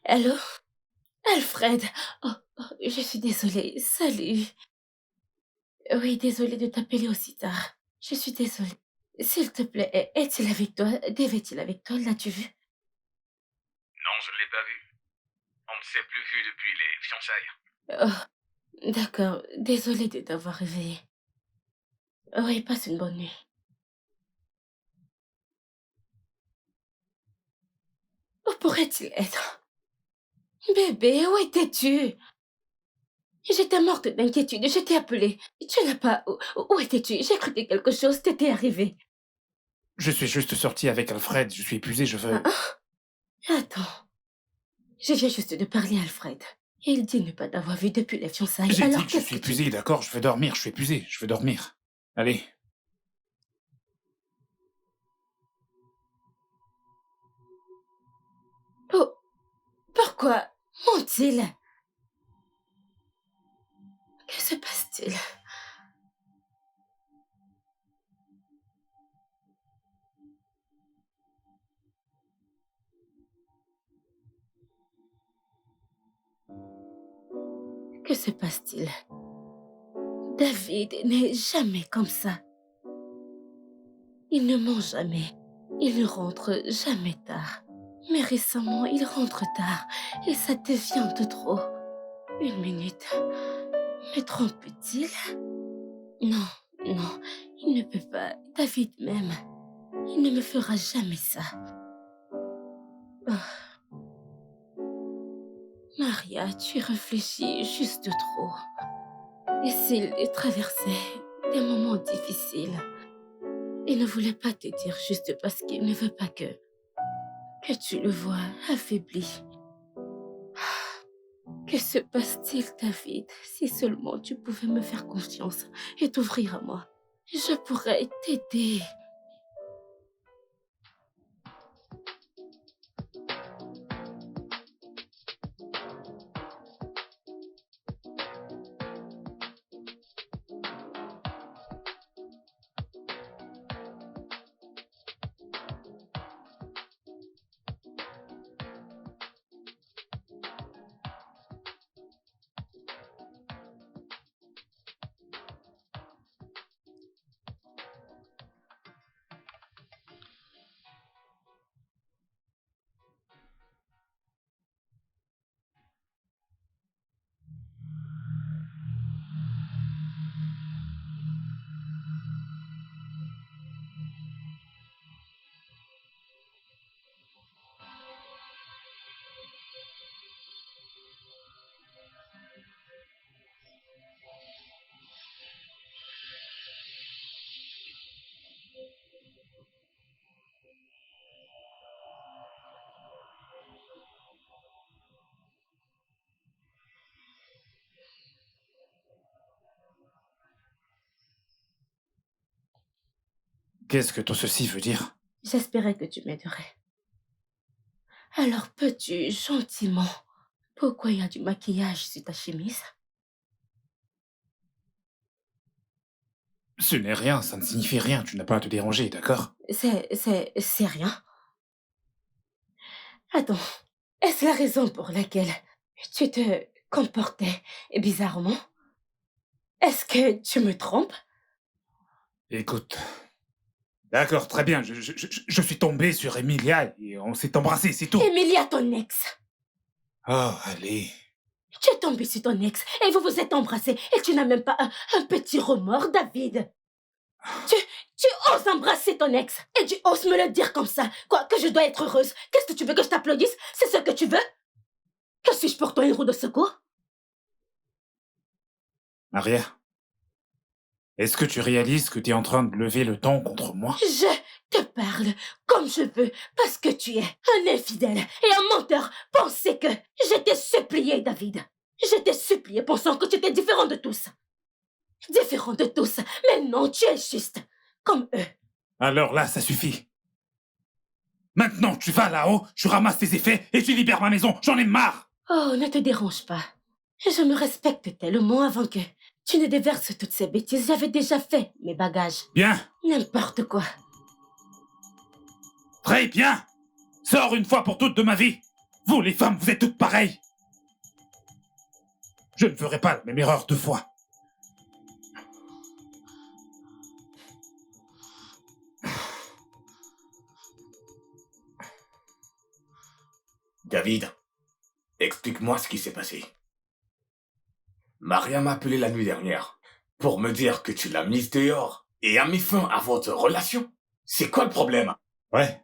H: Allô? Alfred! Oh, oh, je suis désolée. Salut. Oui, désolée de t'appeler aussi tard. Je suis désolée. S'il te plaît, est-il avec toi? Dave est-il avec toi? L'as-tu vu?
B: Non, je ne l'ai pas vu. On ne s'est plus vu depuis les fiançailles.
H: Oh, d'accord. Désolée de t'avoir réveillée. Oui, passe une bonne nuit. Où pourrait-il être? Bébé, où étais-tu? J'étais morte d'inquiétude. Je t'ai appelé. Tu n'as pas... Où étais-tu? J'ai cru que quelque chose t'était arrivé.
A: Je suis juste sorti avec Alfred, je suis épuisé, je veux...
H: Attends. Je viens juste de parler à Alfred. Il dit ne pas t'avoir vu depuis les fiançailles.
A: J'ai dit
H: Alors
A: que je
H: qu'est-ce
A: suis
H: que tu...
A: épuisé, d'accord? Je veux dormir, je suis épuisé, je veux dormir. Allez.
H: Oh, pourquoi ment-il? Que se passe-t-il? Que se passe-t-il? David n'est jamais comme ça. Il ne ment jamais. Il ne rentre jamais tard. Mais récemment, il rentre tard. Et ça devient de trop. Une minute. Me trompe-t-il? Non, non, il ne peut pas. David m'aime. Il ne me fera jamais ça. Oh. Maria, tu réfléchis juste trop. Et s'il traversait des moments difficiles, il ne voulait pas te dire juste parce qu'il ne veut pas que tu le vois affaibli. Que se passe-t-il, David? Si seulement tu pouvais me faire confiance et t'ouvrir à moi, je pourrais t'aider.
A: Qu'est-ce que tout ceci veut dire?
H: J'espérais que tu m'aiderais. Alors peux-tu, gentiment, pourquoi il y a du maquillage sur ta chemise?
A: Ce n'est rien, ça ne signifie rien, tu n'as pas à te déranger, d'accord?
H: C'est rien. Attends, est-ce la raison pour laquelle tu te comportais bizarrement? Est-ce que tu me trompes?
A: Écoute, d'accord, très bien, je suis tombé sur Emilia et on s'est embrassé, c'est tout.
H: Emilia, ton ex.
A: Oh, allez.
H: Tu es tombé sur ton ex et vous vous êtes embrassés et tu n'as même pas un petit remords, David. Tu oses embrasser ton ex et tu oses me le dire comme ça. Quoi, que je dois être heureuse? Qu'est-ce que tu veux que je t'applaudisse? C'est ce que tu veux? Que suis-je pour toi, une roue de secours?
A: Maria, est-ce que tu réalises que tu es en train de lever le ton contre moi?
H: Je te parle comme je veux parce que tu es un infidèle et un menteur. Pensez que je t'ai supplié, David. Je t'ai supplié pensant que tu étais différent de tous. Différent de tous. Mais non, tu es juste comme eux.
A: Alors là, ça suffit. Maintenant, tu vas là-haut, tu ramasses tes effets et tu libères ma maison, j'en ai marre!
H: Oh, ne te dérange pas. Je me respecte tellement avant que tu ne déverses toutes ces bêtises. J'avais déjà fait mes bagages.
A: Bien,
H: N'importe quoi.
A: très bien! Sors une fois pour toutes de ma vie! Vous, les femmes, vous êtes toutes pareilles! Je ne ferai pas la même erreur 2 fois.
B: David, explique-moi ce qui s'est passé. Maria m'a appelé la nuit dernière pour me dire que tu l'as mise dehors et a mis fin à votre relation. C'est quoi le problème?
A: Ouais.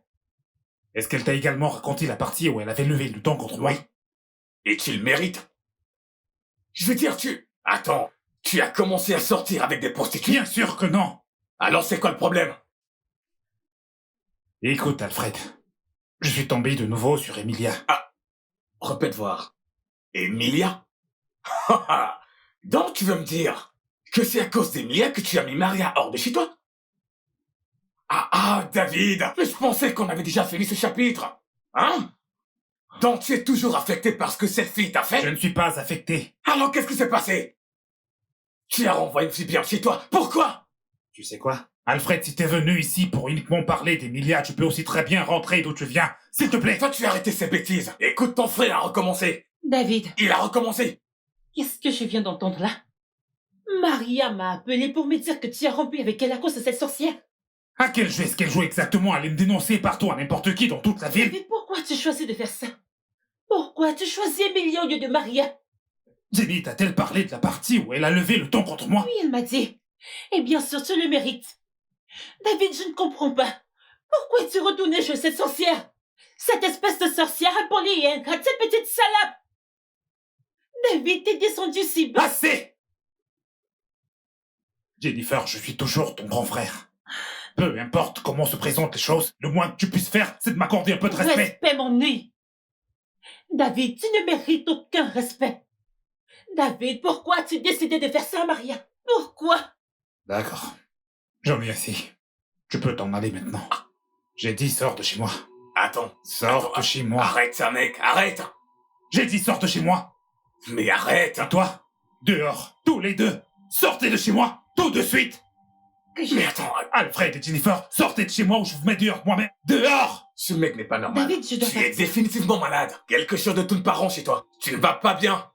A: Est-ce qu'elle t'a également raconté la partie où elle avait levé le ton contre moi?
B: Oui. Et tu le mérites. Je veux dire, Attends, tu as commencé à sortir avec des prostituées?
A: Bien sûr que non!
B: Alors c'est quoi le problème?
A: Écoute, Alfred, je suis tombé de nouveau sur Emilia.
B: Répète voir. Emilia? Donc tu veux me dire que c'est à cause d'Emilia que tu as mis Maria hors de chez toi? David, mais je pensais qu'on avait déjà fini ce chapitre. Hein? Donc tu es toujours affecté par ce que cette fille t'a fait?
A: Je ne suis pas affecté.
B: Alors qu'est-ce qui s'est passé? Tu as renvoyé une fille bien chez toi. Pourquoi?
A: Tu sais quoi? Alfred, si t'es venu ici pour uniquement parler d'Emilia, tu peux aussi très bien rentrer d'où tu viens. S'il te plaît.
B: Toi, tu as arrêté ces bêtises. Écoute, ton frère a recommencé.
E: David,
B: Il a recommencé.
E: qu'est-ce que je viens d'entendre là? Maria m'a appelé pour me dire que tu as rompu avec elle à cause de cette sorcière.
A: À quel jeu est-ce qu'elle joue exactement? Aller me dénoncer partout à n'importe qui dans toute la ville?
E: David, pourquoi tu choisis de faire ça? Pourquoi tu choisis Emilia au lieu de Maria?
A: Jenny t'a-t-elle parlé de la partie où elle a levé le ton contre moi?
E: Oui, elle m'a dit. Et bien sûr, tu le mérites. David, je ne comprends pas. Pourquoi es-tu retourné chez cette sorcière? Cette espèce de sorcière impolie et ingrate, cette petite salope! David, t'es descendu si bas.
A: Assez! Jennifer, je suis toujours ton grand frère. Peu importe comment se présentent les choses, le moins que tu puisses faire, c'est de m'accorder un peu de respect.
E: Respect, mon nez. David, tu ne mérites aucun respect. David, pourquoi as-tu décidé de faire ça à Maria? Pourquoi?
A: D'accord. J'en ai assez. Tu peux t'en aller maintenant. J'ai dit sors de chez moi.
B: Attends.
A: Sors de chez moi.
B: Arrête ça, mec. Arrête.
A: J'ai dit sors de chez moi.
B: Mais arrête.
A: Et toi, dehors, tous les deux. Sortez de chez moi, tout de suite.
B: Mais attends.
A: Alfred et Jennifer, sortez de chez moi ou je vous mets dehors moi-même. Dehors!
B: Ce mec n'est pas normal.
E: David, je dois
B: Tu es définitivement malade. Quelque chose de tout pas rond chez toi. Tu ne vas pas bien.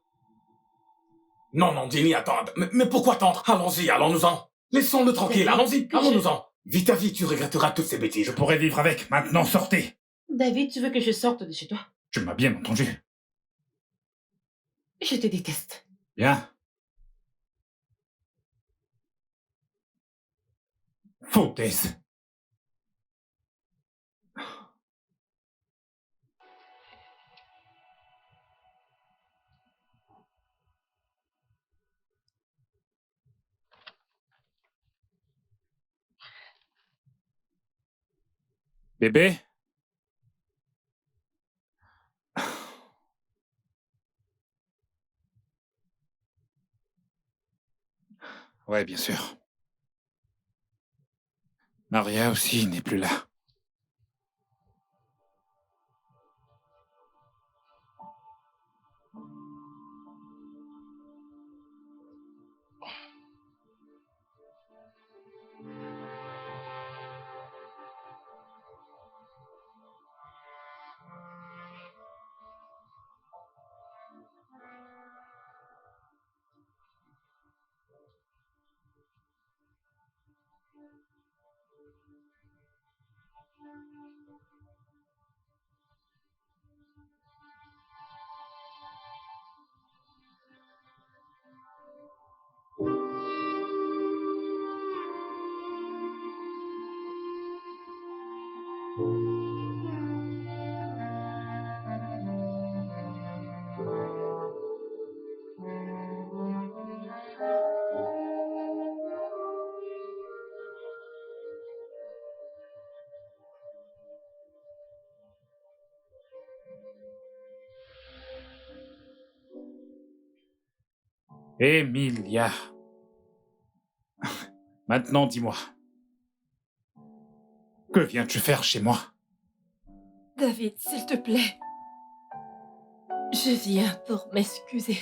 B: Non, Jenny, attends. Mais pourquoi attendre? Allons-y, allons-nous-en. Laissons-le tranquille,
E: David,
B: allons-y,
E: que
B: allons-nous-en. Vis ta vie, tu regretteras toutes ces bêtises.
A: Je pourrais vivre avec. Maintenant, sortez.
E: David, tu veux que je sorte de chez toi?
A: Tu m'as bien entendu.
E: Je te déteste.
A: Bien. Foutaise. Bébé? Ouais, bien sûr. Maria aussi n'est plus là. Emilia. Maintenant, dis-moi. Que viens-tu faire chez moi?
C: David, s'il te plaît. Je viens pour m'excuser.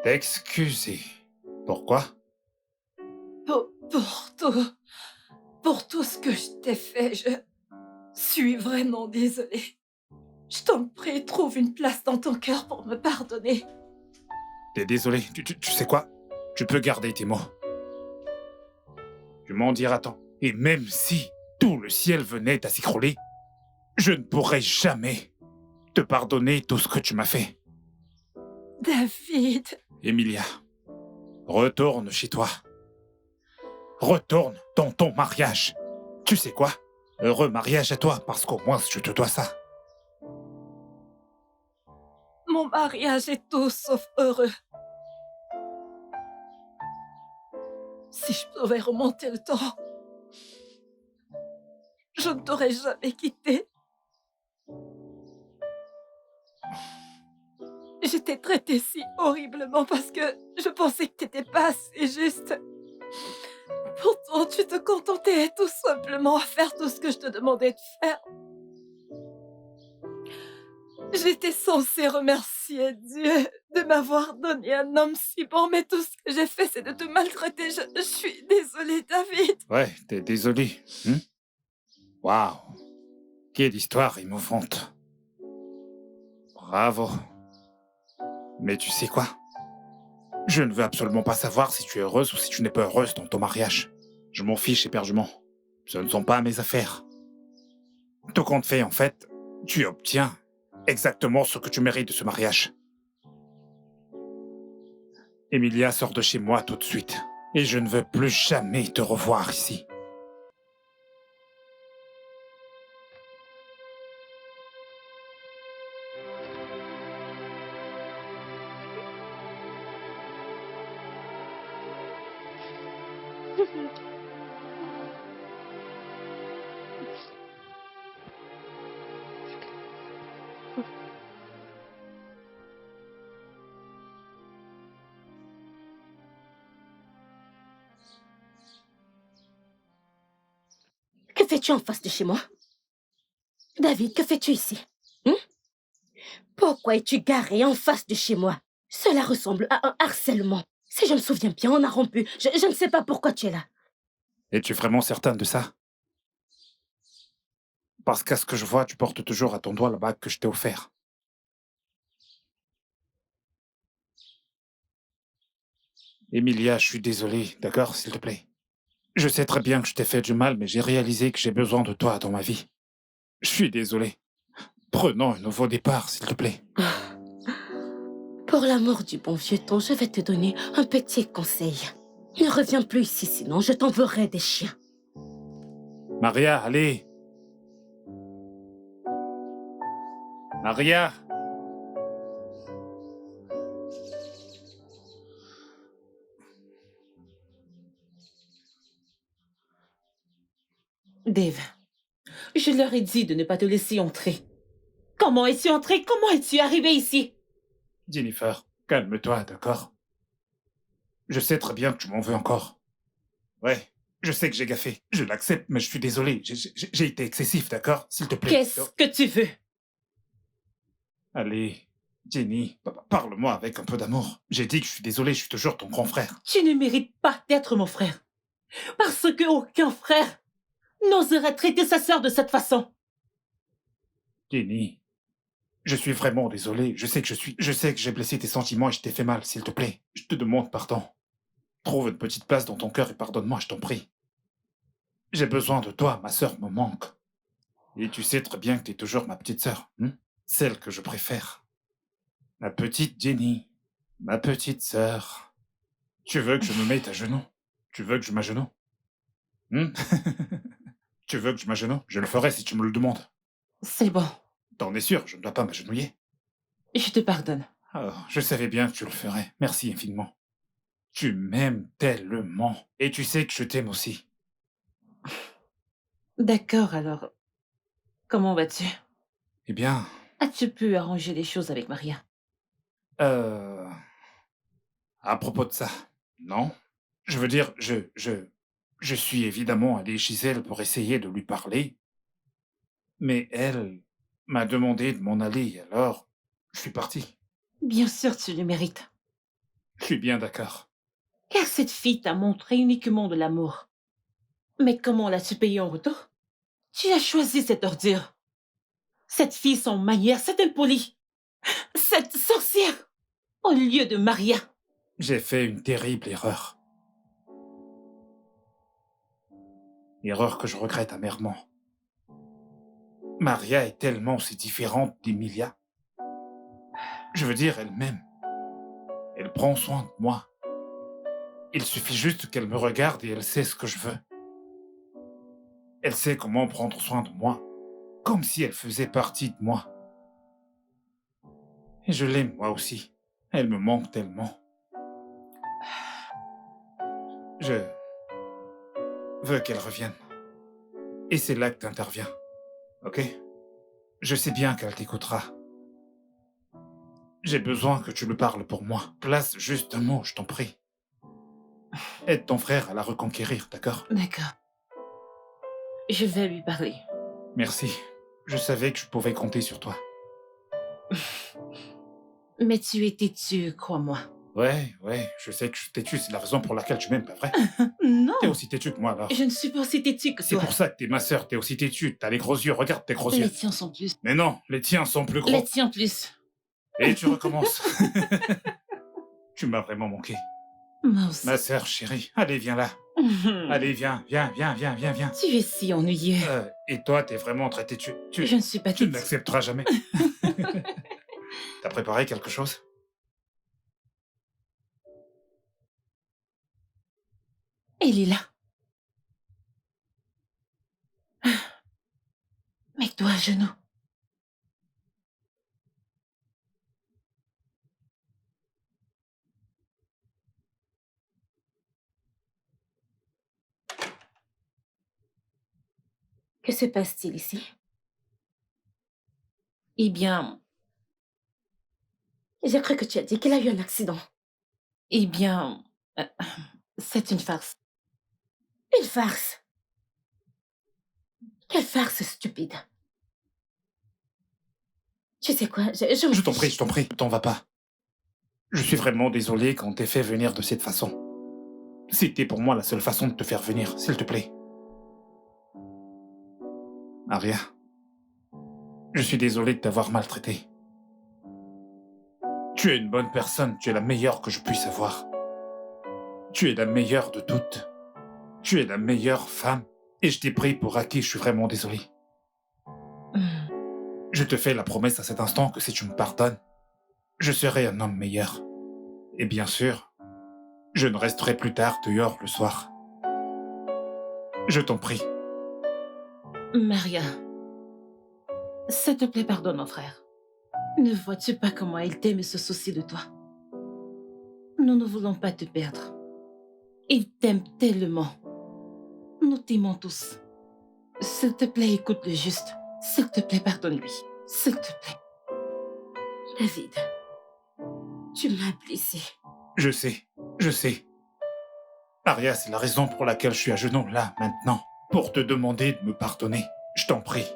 A: T'excuser. Pourquoi?
C: Pour tout. Pour tout ce que je t'ai fait, je suis vraiment désolée. Je t'en prie, trouve une place dans ton cœur pour me pardonner.
A: T'es désolé. Tu sais quoi? Tu peux garder tes mots. Tu m'en diras tant. Et même si tout le ciel venait à s'écrouler, je ne pourrais jamais te pardonner tout ce que tu m'as fait.
C: David.
A: Emilia, retourne chez toi. Retourne dans ton mariage. Tu sais quoi? Heureux mariage à toi, parce qu'au moins je te dois ça.
C: Mon mariage est tout sauf heureux. Si je pouvais remonter le temps, je ne t'aurais jamais quitté. J'étais traitée si horriblement parce que je pensais que t'étais pas assez juste. Pourtant, tu te contentais tout simplement à faire tout ce que je te demandais de faire. J'étais censée remercier Dieu de m'avoir donné un homme si bon, mais tout ce que j'ai fait, c'est de te maltraiter. Je suis désolée, David.
A: Ouais, t'es désolé. Waouh. Quelle histoire émouvante. Bravo. Mais tu sais quoi? Je ne veux absolument pas savoir si tu es heureuse ou si tu n'es pas heureuse dans ton mariage. Je m'en fiche éperdument. Ce ne sont pas mes affaires. Tout compte fait, en fait, tu obtiens exactement ce que tu mérites de ce mariage. Emilia, sort de chez moi tout de suite. Et je ne veux plus jamais te revoir ici.
H: Que fais-tu en face de chez moi? David, que fais-tu ici? Pourquoi es-tu garé en face de chez moi? Cela ressemble à un harcèlement. Si je me souviens bien, on a rompu. Je ne sais pas pourquoi tu es là.
A: Es-tu vraiment certaine de ça? Parce qu'à ce que je vois, tu portes toujours à ton doigt la bague que je t'ai offerte. Emilia, je suis désolé, d'accord, s'il te plaît. Je sais très bien que je t'ai fait du mal, mais j'ai réalisé que j'ai besoin de toi dans ma vie. Je suis désolé. Prenons un nouveau départ, s'il te plaît.
H: Pour l'amour du bon vieux temps, je vais te donner un petit conseil. Ne reviens plus ici, sinon je t'enverrai des chiens.
A: Maria, allez. Maria.
E: Dave, je leur ai dit de ne pas te laisser entrer. Comment es-tu entré? Comment es-tu arrivé ici?
A: Jennifer, calme-toi, d'accord? Je sais très bien que tu m'en veux encore. Ouais, Je sais que j'ai gaffé. Je l'accepte, mais je suis désolé. J'ai été excessif, d'accord? S'il te plaît.
E: Qu'est-ce que tu veux?
A: Allez, Jenny, parle-moi avec un peu d'amour. J'ai dit que je suis désolé, je suis toujours ton grand frère.
E: Tu ne mérites pas d'être mon frère. Parce que aucun frère n'oserait traiter sa sœur de cette façon.
A: Jenny, je suis vraiment désolé. Je sais que j'ai blessé tes sentiments et je t'ai fait mal, s'il te plaît. Je te demande pardon. Trouve une petite place dans ton cœur et pardonne-moi, je t'en prie. J'ai besoin de toi, ma sœur me manque. Et tu sais très bien que t'es toujours ma petite sœur, celle que je préfère. Ma petite Jenny, ma petite sœur. Tu veux que je me mette à genoux? Tu veux que je m'agenouille? Tu veux que je m'agenouille? Je le ferai si tu me le demandes.
E: C'est bon,
A: T'en es sûr, je ne dois pas m'agenouiller?
E: je te pardonne.
A: Oh, je savais bien que tu le ferais. Merci infiniment. Tu m'aimes tellement. Et tu sais que je t'aime aussi.
E: D'accord, alors, comment vas-tu?
A: Eh bien,
E: As-tu pu arranger les choses avec Maria?
A: à propos de ça, non? Je veux dire, je suis évidemment allé chez elle pour essayer de lui parler, mais elle m'a demandé de m'en aller, alors je suis parti.
E: Bien sûr, tu le mérites.
A: Je suis bien d'accord.
E: Car cette fille t'a montré uniquement de l'amour. Mais comment l'as-tu payé en retour? Tu as choisi cette ordure. Cette fille sans manière, cette impolie. Cette sorcière. Au lieu de Maria.
A: J'ai fait une terrible erreur. Erreur que je regrette amèrement. Maria est tellement si différente d'Emilia. Je veux dire, elle m'aime. Elle prend soin de moi. Il suffit juste qu'elle me regarde et elle sait ce que je veux. Elle sait comment prendre soin de moi, comme si elle faisait partie de moi. Et je l'aime moi aussi. Elle me manque tellement. Je veux qu'elle revienne. Et c'est là que t'interviens. Ok? Je sais bien qu'elle t'écoutera. J'ai besoin que tu lui parles pour moi. Place juste un mot, je t'en prie. Aide ton frère à la reconquérir, d'accord?
E: D'accord. Je vais lui parler.
A: Merci. Je savais que je pouvais compter sur toi.
E: Mais tu es têtu, crois-moi.
A: Ouais, je sais que je suis têtu, c'est la raison pour laquelle tu m'aimes, pas vrai?
E: Non,
A: T'es aussi têtu que moi, alors.
E: je ne suis pas aussi têtu que
A: C'est
E: toi.
A: pour ça que t'es ma sœur, t'es aussi têtu. T'as les gros yeux, regarde tes gros
E: Les
A: yeux.
E: tiens sont plus.
A: Mais non, les tiens sont plus gros.
E: Les tiens plus.
A: Et tu recommences. Tu m'as vraiment manqué.
E: Moi aussi.
A: Ma sœur chérie, allez, viens là. Allez, viens.
E: Tu es si ennuyeux.
A: Et toi, t'es vraiment très têtu.
E: Je ne suis pas
A: Tu ne
E: têtu.
A: l'accepteras jamais. T'as préparé quelque chose?
E: Elle est là. Mets-toi à genoux.
H: Que se passe-t-il ici?
E: Eh bien,
H: J'ai cru que tu as dit qu'il a eu un accident.
E: eh bien, c'est une farce.
H: Une farce. Quelle farce stupide. Tu sais quoi, je m'en
A: Je t'en
H: fiche.
A: prie, t'en vas pas. Je suis vraiment désolé qu'on t'ait fait venir de cette façon. C'était pour moi la seule façon de te faire venir, s'il te plaît. Aria, je suis désolé de t'avoir maltraité. Tu es une bonne personne, tu es la meilleure que je puisse avoir. Tu es la meilleure de toutes. Tu es la meilleure femme. Et je t'ai pris pour acquis, je suis vraiment désolé. Je te fais la promesse à cet instant que si tu me pardonnes, je serai un homme meilleur. Et bien sûr, je ne resterai plus tard dehors le soir. Je t'en prie.
E: Maria, s'il te plaît, pardonne mon frère. Ne vois-tu pas comment il t'aime et se soucie de toi? Nous ne voulons pas te perdre. Il t'aime tellement. Nous t'aimons tous. S'il te plaît, écoute-le juste. S'il te plaît, pardonne-lui. S'il te plaît.
H: David, tu m'as blessé.
A: Je sais. Aria, c'est la raison pour laquelle je suis à genoux là, maintenant. Pour te demander de me pardonner. Je t'en prie.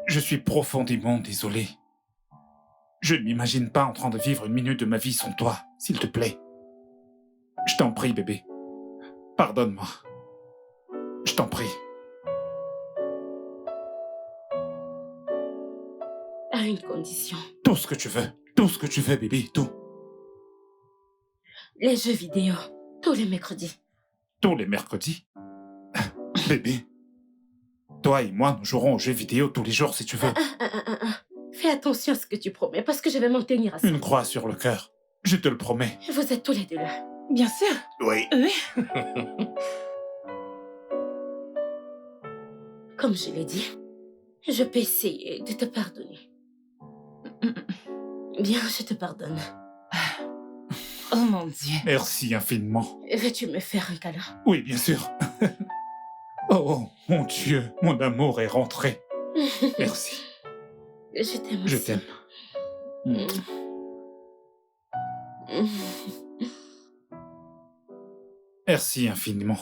A: Je suis profondément désolé. Je ne m'imagine pas en train de vivre une minute de ma vie sans toi, s'il te plaît. Je t'en prie, bébé. Pardonne-moi. Je t'en prie.
H: À une condition.
A: Tout ce que tu veux. Tout ce que tu veux, bébé. Tout.
H: Les jeux vidéo, tous les mercredis.
A: Tous les mercredis. Bébé. Toi et moi, nous jouerons aux jeux vidéo tous les jours si tu veux.
H: Fais attention à ce que tu promets, parce que je vais m'en tenir à ça.
A: Une croix sur le cœur. Je te le promets.
H: Vous êtes tous les deux là.
E: Bien sûr.
B: Oui.
E: Oui.
H: Comme je l'ai dit, je peux essayer de te pardonner. Bien, je te pardonne.
E: Oh mon Dieu.
A: Merci infiniment.
H: Veux-tu me faire un câlin?
A: Oui, bien sûr. Oh, mon Dieu, mon amour est rentré. Merci.
H: Je t'aime
A: Je
H: aussi.
A: t'aime. Merci infiniment.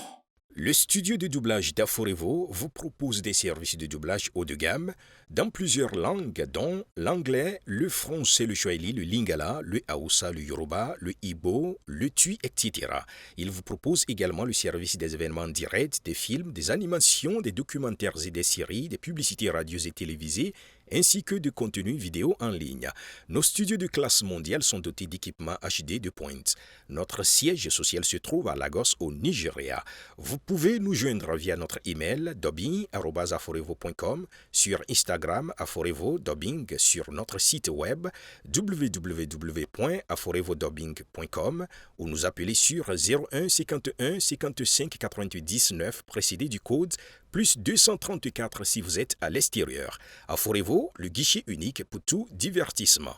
I: Le studio de doublage d'Aforevo vous propose des services de doublage haut de gamme dans plusieurs langues, dont l'anglais, le français, le swahili, le lingala, le haoussa, le yoruba, le ibo, le tui, etc. Il vous propose également le service des événements directs, des films, des animations, des documentaires et des séries, des publicités radios et télévisées, ainsi que de contenus vidéo en ligne. Nos studios de classe mondiale sont dotés d'équipements HD de pointe. Notre siège social se trouve à Lagos, au Nigeria. Vous pouvez nous joindre via notre email dubbing@aforevo.com, sur Instagram aforevo-dubbing, sur notre site web www.aforevodubbing.com ou nous appeler sur 01 51 55 88 19 précédé du code plus 234 si vous êtes à l'extérieur. Aforevo, le guichet unique pour tout divertissement.